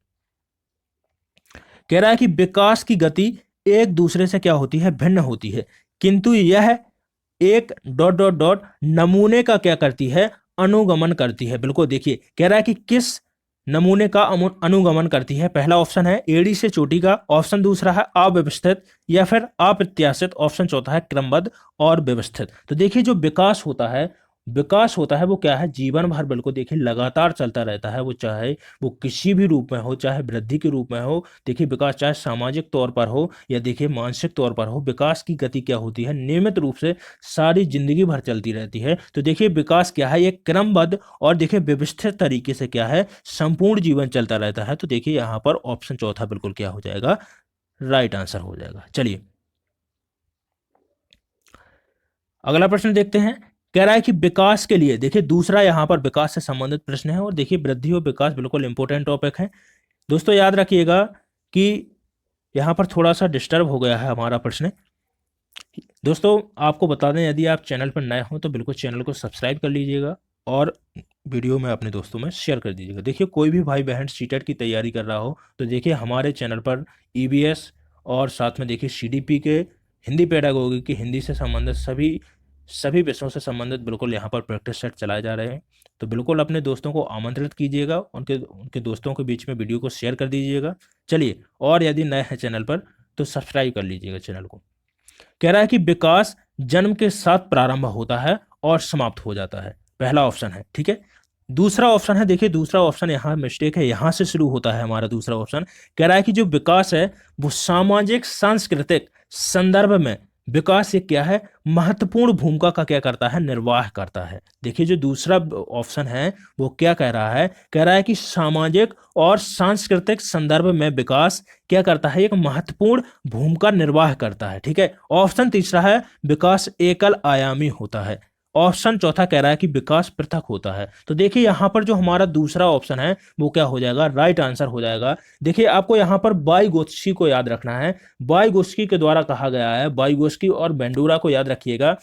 कह रहा है कि विकास की गति एक दूसरे से क्या होती है, भिन्न होती है, किंतु यह एक डॉट डॉट डॉट नमूने का क्या करती है, अनुगमन करती है। बिल्कुल देखिए कह रहा है कि किस नमूने का अनुगमन करती है। पहला ऑप्शन है एड़ी से चोटी का, ऑप्शन दूसरा है अव्यवस्थित या फिर अप्रत्याशित, ऑप्शन चौथा है क्रमबद्ध और व्यवस्थित। तो देखिए जो विकास होता है वो क्या है, जीवन भर बिल्कुल देखिए लगातार चलता रहता है। वो चाहे वो किसी भी रूप में हो, चाहे वृद्धि के रूप में हो, देखिए विकास चाहे सामाजिक तौर पर हो या देखिए मानसिक तौर पर हो, विकास की गति क्या होती है, नियमित रूप से सारी जिंदगी भर चलती रहती है। तो देखिए विकास क्या है, ये क्रमबद्ध और देखिए व्यवस्थित तरीके से क्या है, संपूर्ण जीवन चलता रहता है। तो देखिए यहां पर ऑप्शन चौथा बिल्कुल क्या हो जाएगा, राइट आंसर हो जाएगा। चलिए अगला प्रश्न देखते हैं। कह रहा है कि विकास के लिए, देखिए दूसरा यहां पर विकास से संबंधित प्रश्न है और देखिए वृद्धि और विकास बिल्कुल इंपॉर्टेंट टॉपिक है। दोस्तों याद रखिएगा कि यहां पर थोड़ा सा डिस्टर्ब हो गया है हमारा प्रश्न। दोस्तों आपको बता दें, यदि आप चैनल पर नए हो तो बिल्कुल चैनल को सब्सक्राइब कर लीजिएगा और वीडियो में अपने दोस्तों में शेयर कर दीजिएगा। देखिए कोई भी भाई बहन सीटेट की तैयारी कर रहा हो तो देखिए हमारे चैनल पर ईवीएस और साथ में देखिए सीडीपी के हिंदी पेडागोगी की हिंदी से संबंधित सभी विषयों से संबंधित बिल्कुल यहाँ पर प्रैक्टिस सेट चलाए जा रहे हैं। तो बिल्कुल अपने दोस्तों को आमंत्रित कीजिएगा, उनके उनके दोस्तों के बीच में वीडियो को शेयर कर दीजिएगा। चलिए, और यदि नए हैं चैनल पर तो सब्सक्राइब कर लीजिएगा चैनल को। कह रहा है कि विकास जन्म के साथ प्रारंभ होता है और समाप्त हो जाता है, पहला ऑप्शन है। ठीक है, दूसरा ऑप्शन है, देखिए दूसरा ऑप्शन यहाँ मिस्टेक है, यहां से शुरू होता है हमारा दूसरा ऑप्शन। कह रहा है कि जो विकास है वो सामाजिक सांस्कृतिक संदर्भ में विकास ये क्या है, महत्वपूर्ण भूमिका का क्या करता है, निर्वाह करता है। देखिए जो दूसरा ऑप्शन है वो क्या कह रहा है, कह रहा है कि सामाजिक और सांस्कृतिक संदर्भ में विकास क्या करता है, एक महत्वपूर्ण भूमिका निर्वाह करता है। ठीक है, ऑप्शन तीसरा है विकास एकल आयामी होता है, ऑप्शन चौथा कह रहा है कि विकास पृथक होता है। तो देखिए यहां पर जो हमारा दूसरा ऑप्शन है वो क्या हो जाएगा, राइट आंसर हो जाएगा। देखिए आपको यहां पर वाइगोत्स्की को याद रखना है, वाइगोत्स्की के द्वारा कहा गया है, वाइगोत्स्की और बेंडूरा को याद रखिएगा।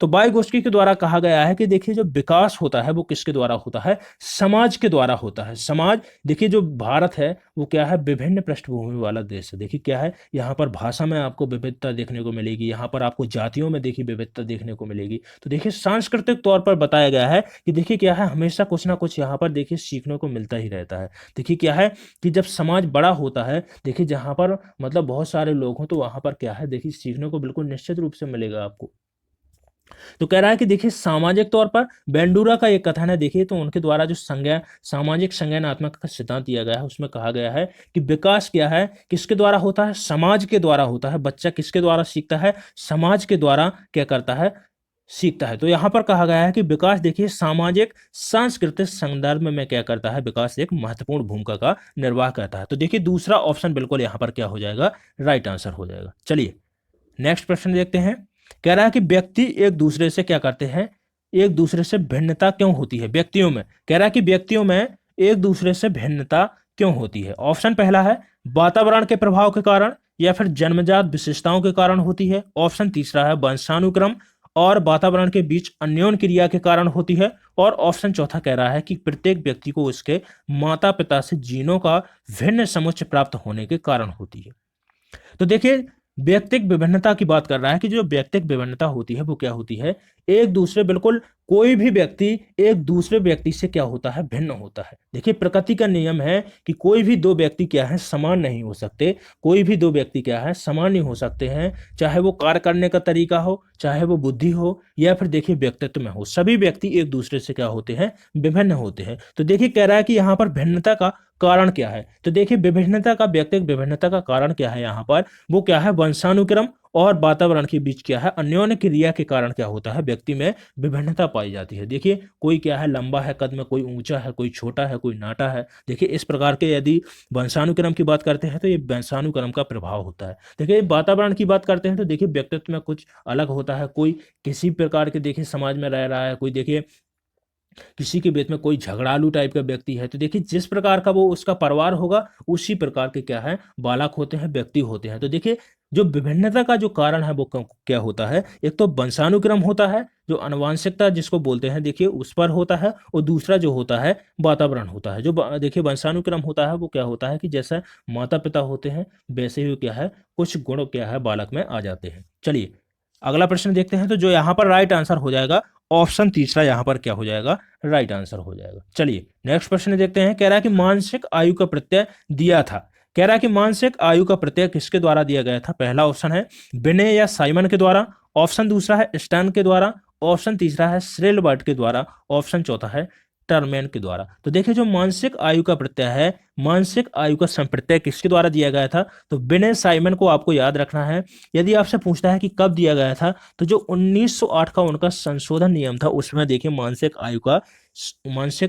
तो वाइगोत्स्की के द्वारा कहा गया है कि देखिए जो विकास होता है वो किसके द्वारा होता है, समाज के द्वारा होता है। समाज, देखिए जो भारत है वो क्या है, विभिन्न पृष्ठभूमि वाला देश है। देखिए क्या है, यहाँ पर भाषा में आपको विविधता देखने को मिलेगी, यहाँ पर आपको जातियों में देखिए विविधता देखने को मिलेगी। तो देखिए सांस्कृतिक तौर पर बताया गया है कि देखिए क्या है, हमेशा कुछ ना कुछ यहाँ पर देखिए सीखने को मिलता ही रहता है। देखिए क्या है कि जब समाज बड़ा होता है, देखिए जहाँ पर मतलब बहुत सारे लोग हों तो वहाँ पर क्या है, देखिए सीखने को बिल्कुल निश्चित रूप से मिलेगा आपको। तो कह रहा है कि देखिए सामाजिक तौर पर बेंडूरा का एक कथन है, देखिए तो उनके द्वारा जो संज्ञा सामाजिक संज्ञानात्मक का सिद्धांत दिया गया है उसमें कहा गया है कि विकास क्या है, किसके द्वारा होता है, समाज के द्वारा होता है। बच्चा किसके द्वारा सीखता है, समाज के द्वारा क्या करता है, सीखता है। तो यहां पर कहा गया है कि विकास देखिए सामाजिक सांस्कृतिक संदर्भ में क्या करता है, विकास एक महत्वपूर्ण भूमिका का निर्वाह करता है। तो देखिए दूसरा ऑप्शन बिल्कुल यहां पर क्या हो जाएगा, राइट आंसर हो जाएगा। चलिए नेक्स्ट प्रश्न देखते हैं। कह रहा है कि व्यक्ति एक दूसरे से क्या करते हैं, एक दूसरे से भिन्नता क्यों होती है व्यक्तियों में। कह रहा है कि व्यक्तियों में एक दूसरे से भिन्नता क्यों होती है। ऑप्शन पहला है वातावरण के प्रभाव के कारण या फिर जन्मजात विशेषताओं के कारण होती है, ऑप्शन तीसरा है वंशानुक्रम और वातावरण के बीच अन्योन्य क्रिया के कारण होती है, और ऑप्शन चौथा कह रहा है कि प्रत्येक व्यक्ति को उसके माता पिता से जीनों का भिन्न समुच्चय प्राप्त होने के कारण होती है। तो देखिए व्यक्तिक विभिन्नता की बात कर रहा है कि जो व्यक्तिक विभिन्नता होती है वो क्या होती है, एक दूसरे, बिल्कुल कोई भी व्यक्ति एक दूसरे व्यक्ति से क्या होता है, भिन्न होता है। देखिए प्रकृति का नियम है कि कोई भी दो व्यक्ति क्या है, समान नहीं हो सकते, कोई भी दो व्यक्ति क्या है, समान नहीं हो सकते हैं, चाहे वो कार्य करने का तरीका हो, चाहे वो बुद्धि हो या फिर देखिए व्यक्तित्व में हो, सभी व्यक्ति एक दूसरे से क्या होते हैं, विभिन्न होते हैं। तो देखिए कह रहा है कि यहाँ पर भिन्नता का कारण क्या है, तो देखिए विभिन्नता का, व्यक्तिगत विभिन्नता का कारण क्या है यहाँ पर, वो क्या है, वंशानुक्रम और वातावरण के बीच क्या है, अन्योन्य क्रिया के कारण क्या होता है, व्यक्ति में विभिन्नता पाई जाती है। देखिए कोई क्या है, लंबा है कद में, कोई ऊंचा है, कोई छोटा है, कोई नाटा है। देखिए इस प्रकार के यदि वंशानुक्रम की बात करते हैं तो ये वंशानुक्रम का प्रभाव होता है। देखिए वातावरण की बात करते हैं तो देखिए व्यक्तित्व में कुछ अलग होता है, कोई किसी प्रकार के देखिए समाज में रह रहा है, कोई देखिए किसी के बीच में कोई झगड़ालू टाइप का व्यक्ति है, तो देखिए जिस प्रकार का वो उसका परिवार होगा उसी प्रकार के क्या है, बालक होते हैं, व्यक्ति होते हैं। तो देखिए जो विभिन्नता का जो कारण है वो क्या होता है, एक तो वंशानुक्रम होता है, जो आनुवंशिकता जिसको बोलते हैं देखिए उस पर होता है, और दूसरा जो होता है वातावरण होता है। जो देखिए वंशानुक्रम होता है वो क्या होता है कि जैसा माता पिता होते हैं वैसे ही क्या है, कुछ गुण क्या है बालक में आ जाते हैं। चलिए अगला प्रश्न देखते हैं, तो जो यहाँ पर राइट आंसर हो जाएगा ऑप्शन तीसरा यहाँ पर क्या हो जाएगा, राइट आंसर हो जाएगा। चलिए नेक्स्ट प्रश्न देखते हैं। कह रहा है कि मानसिक आयु का प्रत्यय दिया था। कह रहा है कि मानसिक आयु का प्रत्यय किसके द्वारा दिया गया था। पहला ऑप्शन है बिने या साइमन के द्वारा, ऑप्शन दूसरा है स्टर्न के द्वारा, ऑप्शन तीसरा है श्रेलबर्ट के द्वारा, ऑप्शन चौथा है टर्मेन के द्वारा। तो देखिए जो मानसिक आयु का प्रत्यय है, मानसिक आयु का संप्रत्यय किसके द्वारा दिया गया था, तो बिने साइमन को आपको याद रखना है। यदि आपसे पूछता है कि कब दिया गया था, तो जो 1908 का उनका संशोधन नियम था उसमें देखिए मानसिक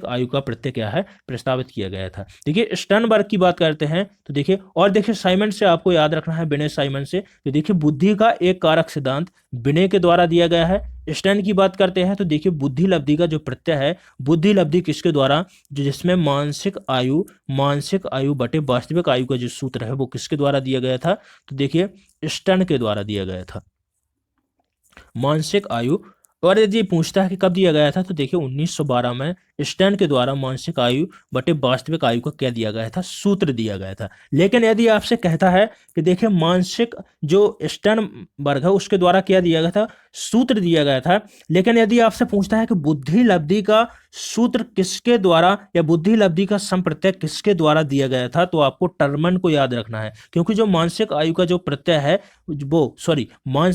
आयु का प्रत्यय क्या है, प्रस्तावित किया गया था। देखिए स्टर्नबर्ग की बात करते हैं तो देखिए, और देखिए साइमन से आपको याद रखना है, बिने साइमन से, तो देखिए बुद्धि का एक कारक सिद्धांत बिने के द्वारा दिया गया है। स्टर्न की बात करते हैं तो देखिए बुद्धि लब्धि का जो प्रत्यय है, बुद्धि लब्धि किसके द्वारा, जो जिसमें मानसिक आयु बटे वास्तविक आयु का जो सूत्र है वो किसके द्वारा दिया गया था, तो देखिए स्टर्न के द्वारा दिया गया था मानसिक आयु। और यदि पूछता है कि कब दिया गया था, तो देखिए 1912 में स्टर्न के द्वारा मानसिक आयु बटे वास्तविक आयु का क्या दिया गया था, सूत्र दिया गया था। लेकिन यदि आपसे कहता है कि देखिए मानसिक जो स्टर्नबर्ग है उसके द्वारा क्या दिया गया था, सूत्र दिया गया था, लेकिन यदि आपसे पूछता है कि बुद्धि लब्धि का सूत्र किसके द्वारा या बुद्धि लब्धि का संप्रत्यय किसके द्वारा दिया गया था, तो आपको टर्मन को याद रखना है, क्योंकि जो मानसिक आयु का जो प्रत्यय है वो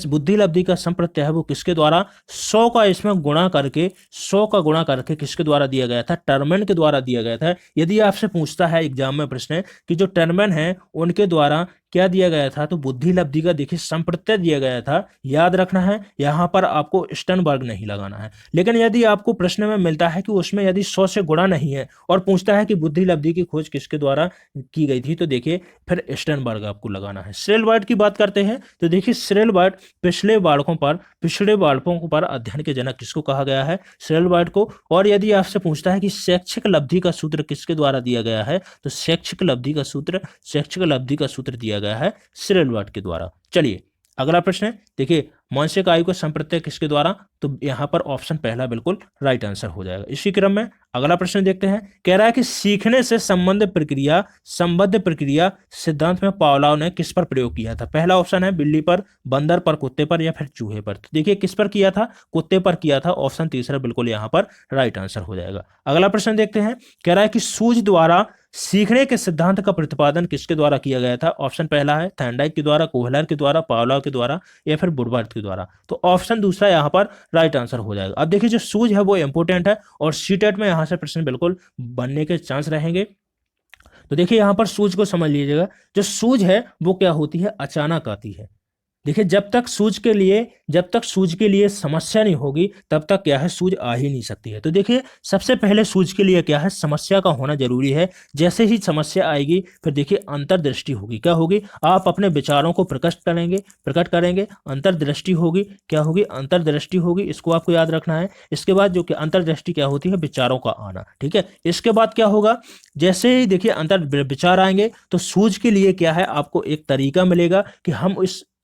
बुद्धि लब्धि का संप्रत्यय है वो किसके द्वारा 100 का इसमें गुणा करके 100 का गुणा करके किसके द्वारा दिया गया था, टर्मन के द्वारा दिया गया था। यदि आपसे पूछता है एग्जाम में प्रश्न कि जो टर्मन है उनके द्वारा क्या दिया गया था, तो बुद्धि लब्धि का देखिए संप्रत्यय दिया गया था, याद रखना है। यहां पर आपको स्टर्नबर्ग नहीं लगाना है। लेकिन यदि आपको प्रश्न में मिलता है कि उसमें यदि 100 से गुणा नहीं है और पूछता है कि बुद्धि लब्धि की खोज किसके द्वारा की गई थी, तो देखिए फिर स्टर्नबर्ग आपको लगाना है। श्रेलबर्ट की बात करते हैं तो देखिए श्रेलबर्ट पिछड़े बालकों पर अध्ययन के जनक किसको कहा गया है, श्रेलबर्ट को। और यदि आपसे पूछता है कि शैक्षिक लब्धि का सूत्र किसके द्वारा दिया गया है, तो शैक्षिक लब्धि का सूत्र दिया गया है श्रेलबर्ट के द्वारा। चलिए अगला प्रश्न है, देखिए मानसिक आयु का संप्रत्यय किसके द्वारा, तो यहां पर ऑप्शन पहला बिल्कुल राइट आंसर हो जाएगा। इसी क्रम में अगला प्रश्न देखते हैं। कह रहा है कि सीखने से संबद्ध प्रक्रिया सिद्धांत में पावलोव ने किस पर प्रयोग किया था। पहला ऑप्शन है बिल्ली पर, बंदर पर, कुत्ते पर या फिर चूहे पर। तो देखिए किस पर किया था, कुत्ते पर किया था। ऑप्शन तीसरा बिल्कुल यहां पर राइट आंसर हो जाएगा। अगला प्रश्न देखते हैं। कह रहा है कि सूझ द्वारा सीखने के सिद्धांत का प्रतिपादन किसके द्वारा किया गया था। ऑप्शन पहला है थॉर्नडाइक के द्वारा, कोहलर के द्वारा, पावलोव के द्वारा या फिर वुडवर्थ के द्वारा। तो ऑप्शन दूसरा यहाँ पर राइट आंसर हो जाएगा। अब देखिए जो सूझ है वो इंपोर्टेंट है और सीटेट में यहाँ से प्रश्न बिल्कुल बनने के चांस रहेंगे। तो देखिए यहाँ पर सूझ को समझ लीजिएगा। जो सूझ है वो क्या होती है, अचानक आती है। देखिए जब तक सूझ के लिए समस्या नहीं होगी तब तक क्या है, सूझ आ ही नहीं सकती है। तो देखिए सबसे पहले सूझ के लिए क्या है, समस्या का होना जरूरी है। जैसे ही समस्या आएगी फिर देखिए अंतर्दृष्टि होगी। क्या होगी, आप अपने विचारों को प्रकट करेंगे। अंतर्दृष्टि होगी, क्या होगी, अंतर्दृष्टि होगी। इसको आपको याद रखना है। इसके बाद जो कि अंतर्दृष्टि क्या होती है, विचारों का आना। ठीक है, इसके बाद क्या होगा, जैसे ही देखिए विचार आएंगे तो सूझ के लिए क्या है, आपको एक तरीका मिलेगा कि हम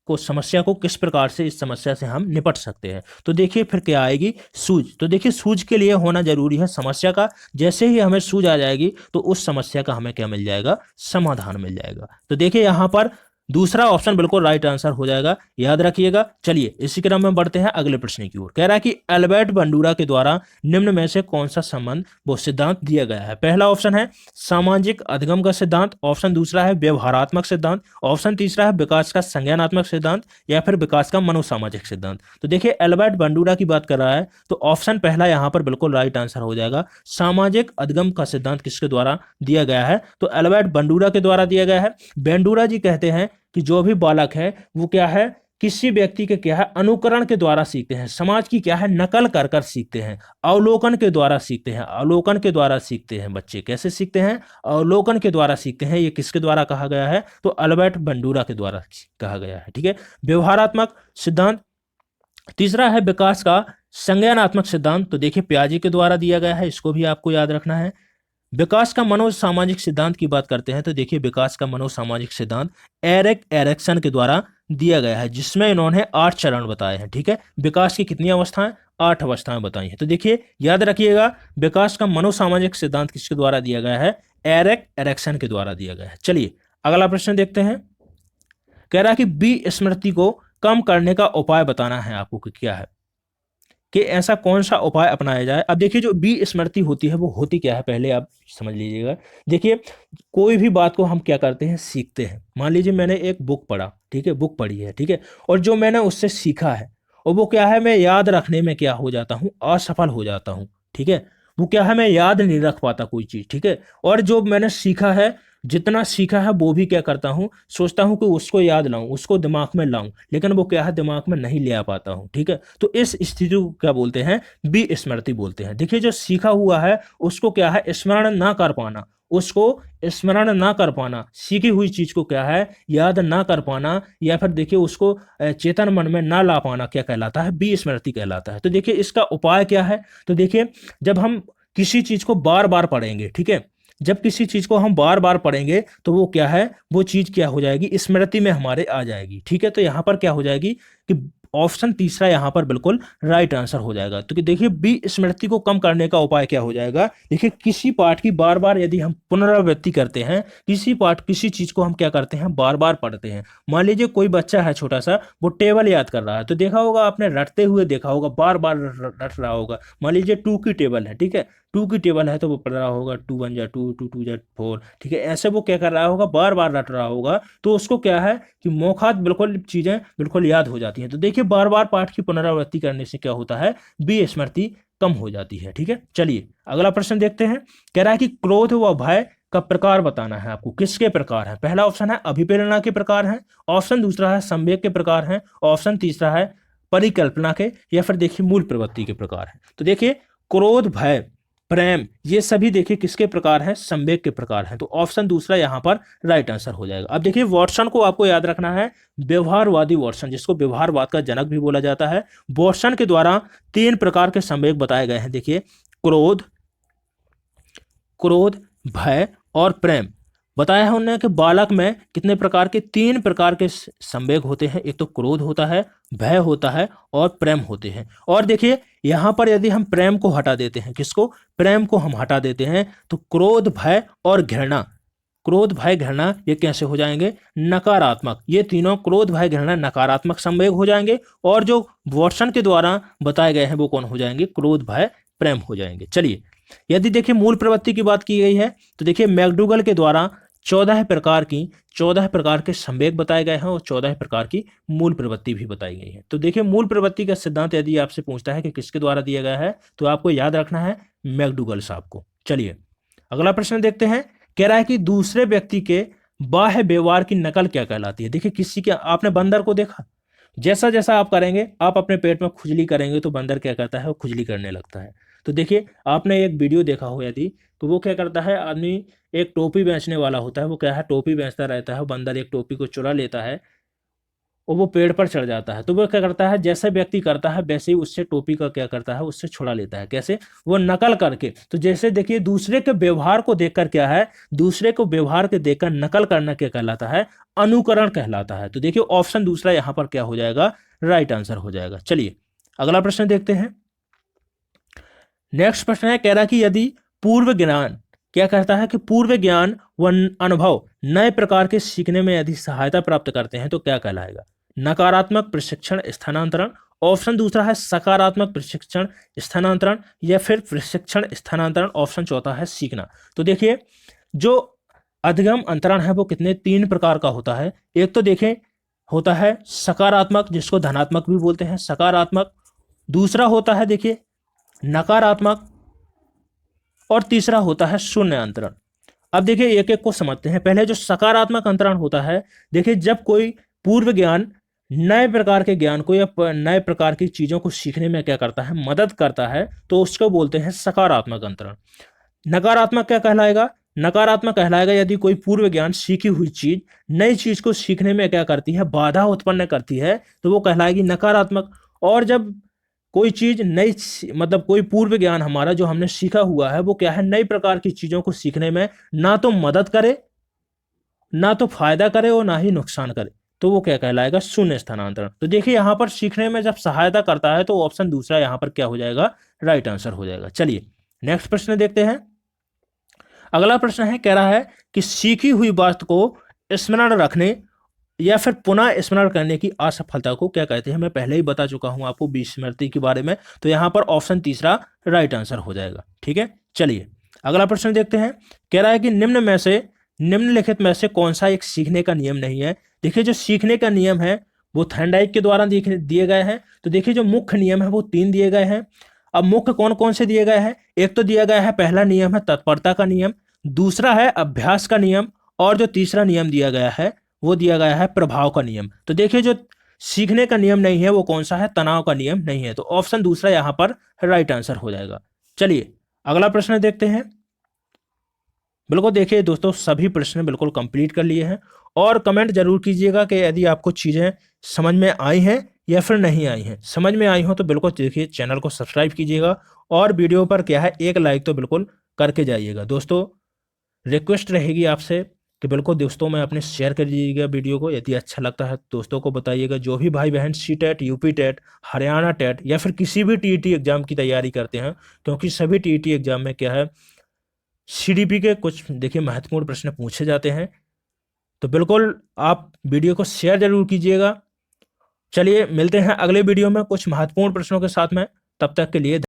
समस्या को किस प्रकार से, इस समस्या से हम निपट सकते हैं। तो देखिए फिर क्या आएगी, सूझ। तो देखिए सूझ के लिए होना जरूरी है समस्या का। जैसे ही हमें सूझ आ जाएगी तो उस समस्या का हमें क्या मिल जाएगा, समाधान मिल जाएगा। तो देखिए यहां पर दूसरा ऑप्शन बिल्कुल राइट आंसर हो जाएगा, याद रखिएगा। चलिए इसी क्रम में बढ़ते हैं अगले प्रश्न की ओर। कह रहा है कि अल्बर्ट बंडूरा के द्वारा निम्न में से कौन सा संबंध वो सिद्धांत दिया गया है। पहला ऑप्शन है सामाजिक अधिगम का सिद्धांत, ऑप्शन दूसरा है व्यवहारात्मक सिद्धांत, ऑप्शन तीसरा है विकास का संज्ञानात्मक सिद्धांत या फिर विकास का मनोसामाजिक सिद्धांत। तो देखिए अल्बर्ट बंडूरा की बात कर रहा है तो ऑप्शन पहला यहां पर बिल्कुल राइट आंसर हो जाएगा। सामाजिक अधिगम का सिद्धांत किसके द्वारा दिया गया है, तो अल्बर्ट बंडूरा के द्वारा दिया गया है। बंडूरा जी कहते हैं कि जो भी बालक है वो क्या है, किसी व्यक्ति के क्या है, अनुकरण के द्वारा सीखते हैं। समाज की क्या है, नकल कर कर सीखते हैं। अवलोकन के द्वारा सीखते हैं। बच्चे कैसे सीखते हैं, अवलोकन के द्वारा सीखते हैं। ये किसके द्वारा कहा गया है, तो अल्बर्ट बंडूरा के द्वारा कहा गया है। ठीक है, व्यवहारात्मक सिद्धांत। तीसरा है विकास का संज्ञानात्मक सिद्धांत, तो देखिए पियाजे के द्वारा दिया गया है, इसको भी आपको याद रखना है। विकास का मनोसामाजिक सिद्धांत की बात करते हैं तो देखिए विकास का मनोसामाजिक सिद्धांत एरिक एरिक्सन के द्वारा दिया गया है, जिसमें इन्होंने 8 चरण बताए हैं। ठीक है, विकास की कितनी अवस्थाएं, 8 अवस्थाएं बताई हैं। तो देखिए याद रखिएगा, विकास का मनोसामाजिक सिद्धांत किसके द्वारा दिया गया है, एरिक एरिक्सन के द्वारा दिया गया है। चलिए अगला प्रश्न देखते हैं। कह रहा है कि विस्मृति को कम करने का उपाय बताना है आपको कि क्या है, कि ऐसा कौन सा उपाय अपनाया जाए। अब देखिए जो विस्मृति होती है वो होती क्या है, पहले आप समझ लीजिएगा। देखिए कोई भी बात को हम क्या करते हैं, सीखते हैं। मान लीजिए मैंने एक बुक पढ़ा, ठीक है, बुक पढ़ी है, ठीक है, और जो मैंने उससे सीखा है, और वो क्या है, मैं याद रखने में क्या हो जाता हूँ, असफल हो जाता हूँ, ठीक है। वो क्या है, मैं याद नहीं रख पाता कोई चीज़, ठीक है। और जो मैंने सीखा है, जितना सीखा है वो भी क्या करता हूँ, सोचता हूँ कि उसको याद लाऊं, उसको दिमाग में लाऊं, लेकिन वो क्या है, दिमाग में नहीं ले आ पाता हूँ, ठीक है। तो इस स्थिति को क्या बोलते हैं, विस्मृति बोलते हैं। देखिए जो सीखा हुआ है उसको क्या है, स्मरण ना कर पाना, उसको स्मरण ना कर पाना, सीखी हुई चीज को क्या है, याद ना कर पाना, या फिर देखिए उसको चेतन मन में ना ला पाना, क्या कहलाता है, विस्मृति कहलाता है। तो देखिए इसका उपाय क्या है, तो देखिए जब हम किसी चीज को बार बार पढ़ेंगे, ठीक है, जब किसी चीज को हम बार बार पढ़ेंगे तो वो क्या है, वो चीज क्या हो जाएगी, स्मृति में हमारे आ जाएगी, ठीक है। तो यहां पर क्या हो जाएगी कि ऑप्शन तीसरा यहां पर बिल्कुल राइट आंसर हो जाएगा। तो कि देखिए विस्मृति को कम करने का उपाय क्या हो जाएगा, देखिए किसी पाठ की बार बार यदि हम पुनरावृत्ति करते हैं, किसी पाठ किसी चीज को हम क्या करते हैं, बार बार पढ़ते हैं। मान लीजिए कोई बच्चा है छोटा सा, वो टेबल याद कर रहा है, तो देखा होगा आपने, रटते हुए देखा होगा, बार बार रट रहा होगा। मान लीजिए 2 की टेबल है, ठीक है, 2 की टेबल है तो वो पढ़ रहा होगा 2 1 जा 2 2 2 जा 4, ठीक है, ऐसे वो क्या कर रहा होगा, बार बार रट रहा होगा। तो उसको क्या है कि मौखात बिल्कुल चीजें बिल्कुल याद हो जाती हैं। तो देखिए बार बार पाठ की पुनरावृत्ति करने से क्या होता है, विस्मृति कम हो जाती है, ठीक है। चलिए अगला प्रश्न देखते हैं। कह रहा है कि क्रोध व भय का प्रकार बताना है आपको, किसके प्रकार है। पहला ऑप्शन है अभिप्रेरणा के प्रकार है, ऑप्शन दूसरा है संवेग के प्रकार है, ऑप्शन तीसरा है परिकल्पना के, या फिर देखिए मूल प्रवृत्ति के प्रकार है। तो देखिए क्रोध भय प्रेम ये सभी देखिए किसके प्रकार हैं, संवेग के प्रकार हैं। तो ऑप्शन दूसरा यहां पर राइट आंसर हो जाएगा। अब देखिए वॉटसन को आपको याद रखना है, व्यवहारवादी वॉटसन, जिसको व्यवहारवाद का जनक भी बोला जाता है। वॉटसन के द्वारा 3 प्रकार के संवेग बताए गए हैं। देखिए क्रोध, क्रोध, भय और प्रेम बताया है उन्होंने कि बालक में कितने प्रकार के, 3 प्रकार के संवेग होते हैं। एक तो क्रोध होता है, भय होता है और प्रेम होते हैं। और देखिए यहां पर यदि हम प्रेम को हटा देते हैं, किसको, प्रेम को हम हटा देते हैं, तो क्रोध भय और घृणा, क्रोध भय घृणा ये कैसे हो जाएंगे, नकारात्मक। ये तीनों क्रोध भय घृणा नकारात्मक संवेग हो जाएंगे, और जो वॉटसन के द्वारा बताए गए हैं वो कौन हो जाएंगे, क्रोध भय प्रेम हो जाएंगे। चलिए यदि देखिए मूल प्रवृत्ति की बात की गई है, तो देखिए मैकडूगल के द्वारा 14 प्रकार के संवेग बताए गए हैं और 14 प्रकार की मूल प्रवृत्ति भी बताई गई है। तो देखिए मूल प्रवृत्ति का सिद्धांत यदि आपसे पूछता है कि किसके द्वारा दिया गया है, तो आपको याद रखना है मैकडूगल साहब को। चलिए अगला प्रश्न देखते हैं। कह रहा है कि दूसरे व्यक्ति के बाह्य व्यवहार की नकल क्या कहलाती है। देखिए किसी के, आपने बंदर को देखा, जैसा जैसा आप करेंगे, आप अपने पेट में खुजली करेंगे तो बंदर क्या करता है, वो खुजली करने लगता है। तो देखिए आपने एक वीडियो देखा हो यदि, तो वो क्या करता है, आदमी एक टोपी बेचने वाला होता है, वो क्या है, टोपी बेचता रहता है, बंदर एक टोपी को चुरा लेता है और वो पेड़ पर चढ़ जाता है। तो वो क्या करता है, जैसे व्यक्ति करता है वैसे ही उससे टोपी का क्या करता है, उससे छुड़ा लेता है। कैसे, वो नकल करके। तो जैसे देखिए दूसरे के व्यवहार को देखकर क्या है, दूसरे को व्यवहार के देखकर नकल करना क्या कहलाता है, अनुकरण कहलाता है। तो देखिए ऑप्शन दूसरा यहां पर क्या हो जाएगा, राइट आंसर हो जाएगा। चलिए अगला प्रश्न देखते हैं। नेक्स्ट प्रश्न है, कह रहा कि यदि पूर्व ज्ञान, क्या कहता है कि पूर्व ज्ञान व अनुभव नए प्रकार के सीखने में यदि सहायता प्राप्त करते हैं तो क्या कहलाएगा, नकारात्मक प्रशिक्षण स्थानांतरण, ऑप्शन दूसरा है सकारात्मक प्रशिक्षण स्थानांतरण, या फिर प्रशिक्षण स्थानांतरण, ऑप्शन चौथा है सीखना। तो देखिए जो अधिगम अंतरण है वो कितने, 3 प्रकार का होता है। एक तो देखें होता है सकारात्मक, जिसको धनात्मक भी बोलते हैं, सकारात्मक। दूसरा होता है देखिए नकारात्मक, और तीसरा होता है शून्य अंतरण। अब देखिए एक एक को समझते हैं। पहले जो सकारात्मक अंतरण होता है, देखिए जब कोई पूर्व ज्ञान नए प्रकार के ज्ञान को या नए प्रकार की चीजों को सीखने में क्या करता है, मदद करता है, तो उसको बोलते हैं सकारात्मक अंतरण। नकारात्मक क्या कहलाएगा, नकारात्मक कहलाएगा यदि कोई पूर्व ज्ञान सीखी हुई चीज नई चीज को सीखने में क्या करती है, बाधा उत्पन्न करती है, तो वो कहलाएगी नकारात्मक। और जब कोई चीज नई, मतलब कोई पूर्व ज्ञान हमारा जो हमने सीखा हुआ है वो क्या है, नई प्रकार की चीजों को सीखने में ना तो मदद करे, ना तो फायदा करे और ना ही नुकसान करे, तो वो क्या कहलाएगा, शून्य स्थानांतरण। तो देखिए यहां पर सीखने में जब सहायता करता है तो ऑप्शन दूसरा यहां पर क्या हो जाएगा, राइट आंसर हो जाएगा। चलिए नेक्स्ट प्रश्न देखते हैं। अगला प्रश्न है, कह रहा है कि सीखी हुई बात को स्मरण रखने या फिर पुनः स्मरण करने की असफलता को क्या कहते हैं, मैं पहले ही बता चुका हूं आपको विस्मृति के बारे में। तो यहां पर ऑप्शन तीसरा राइट आंसर हो जाएगा। ठीक है, चलिए अगला प्रश्न देखते हैं। कह रहा है कि निम्नलिखित में से कौन सा एक सीखने का नियम नहीं है। देखिए जो सीखने का नियम है वो थॉर्नडाइक के द्वारा दिए गए हैं। तो देखिए जो मुख्य नियम है वो 3 दिए गए हैं। अब मुख्य कौन कौन से दिए गए हैं, एक तो दिया गया है, पहला नियम है तत्परता का नियम, दूसरा है अभ्यास का नियम, और जो तीसरा नियम दिया गया है वो दिया गया है प्रभाव का नियम। तो देखिए जो सीखने का नियम नहीं है वो कौन सा है, तनाव का नियम नहीं है। तो ऑप्शन दूसरा यहां पर राइट आंसर हो जाएगा। चलिए अगला प्रश्न देखते हैं। बिल्कुल देखिए दोस्तों सभी प्रश्न बिल्कुल कंप्लीट कर लिए हैं, और कमेंट जरूर कीजिएगा कि यदि आपको चीजें समझ में आई हैं या फिर नहीं आई हैं। समझ में आई हो तो बिल्कुल देखिए चैनल को सब्सक्राइब कीजिएगा, और वीडियो पर क्या है एक लाइक तो बिल्कुल करके जाइएगा। दोस्तों रिक्वेस्ट रहेगी आपसे कि बिल्कुल दोस्तों में अपने शेयर कर दीजिएगा वीडियो को, यदि अच्छा लगता है दोस्तों को बताइएगा। जो भी भाई बहन C TET, UP TET, Haryana TET या फिर किसी भी टीईटी एग्जाम की तैयारी करते हैं, क्योंकि सभी टीईटी एग्जाम में क्या है सीडीपी के कुछ देखिए महत्वपूर्ण प्रश्न पूछे जाते हैं। तो बिल्कुल आप वीडियो को शेयर जरूर कीजिएगा। चलिए मिलते हैं अगले वीडियो में कुछ महत्वपूर्ण प्रश्नों के साथ में, तब तक के लिए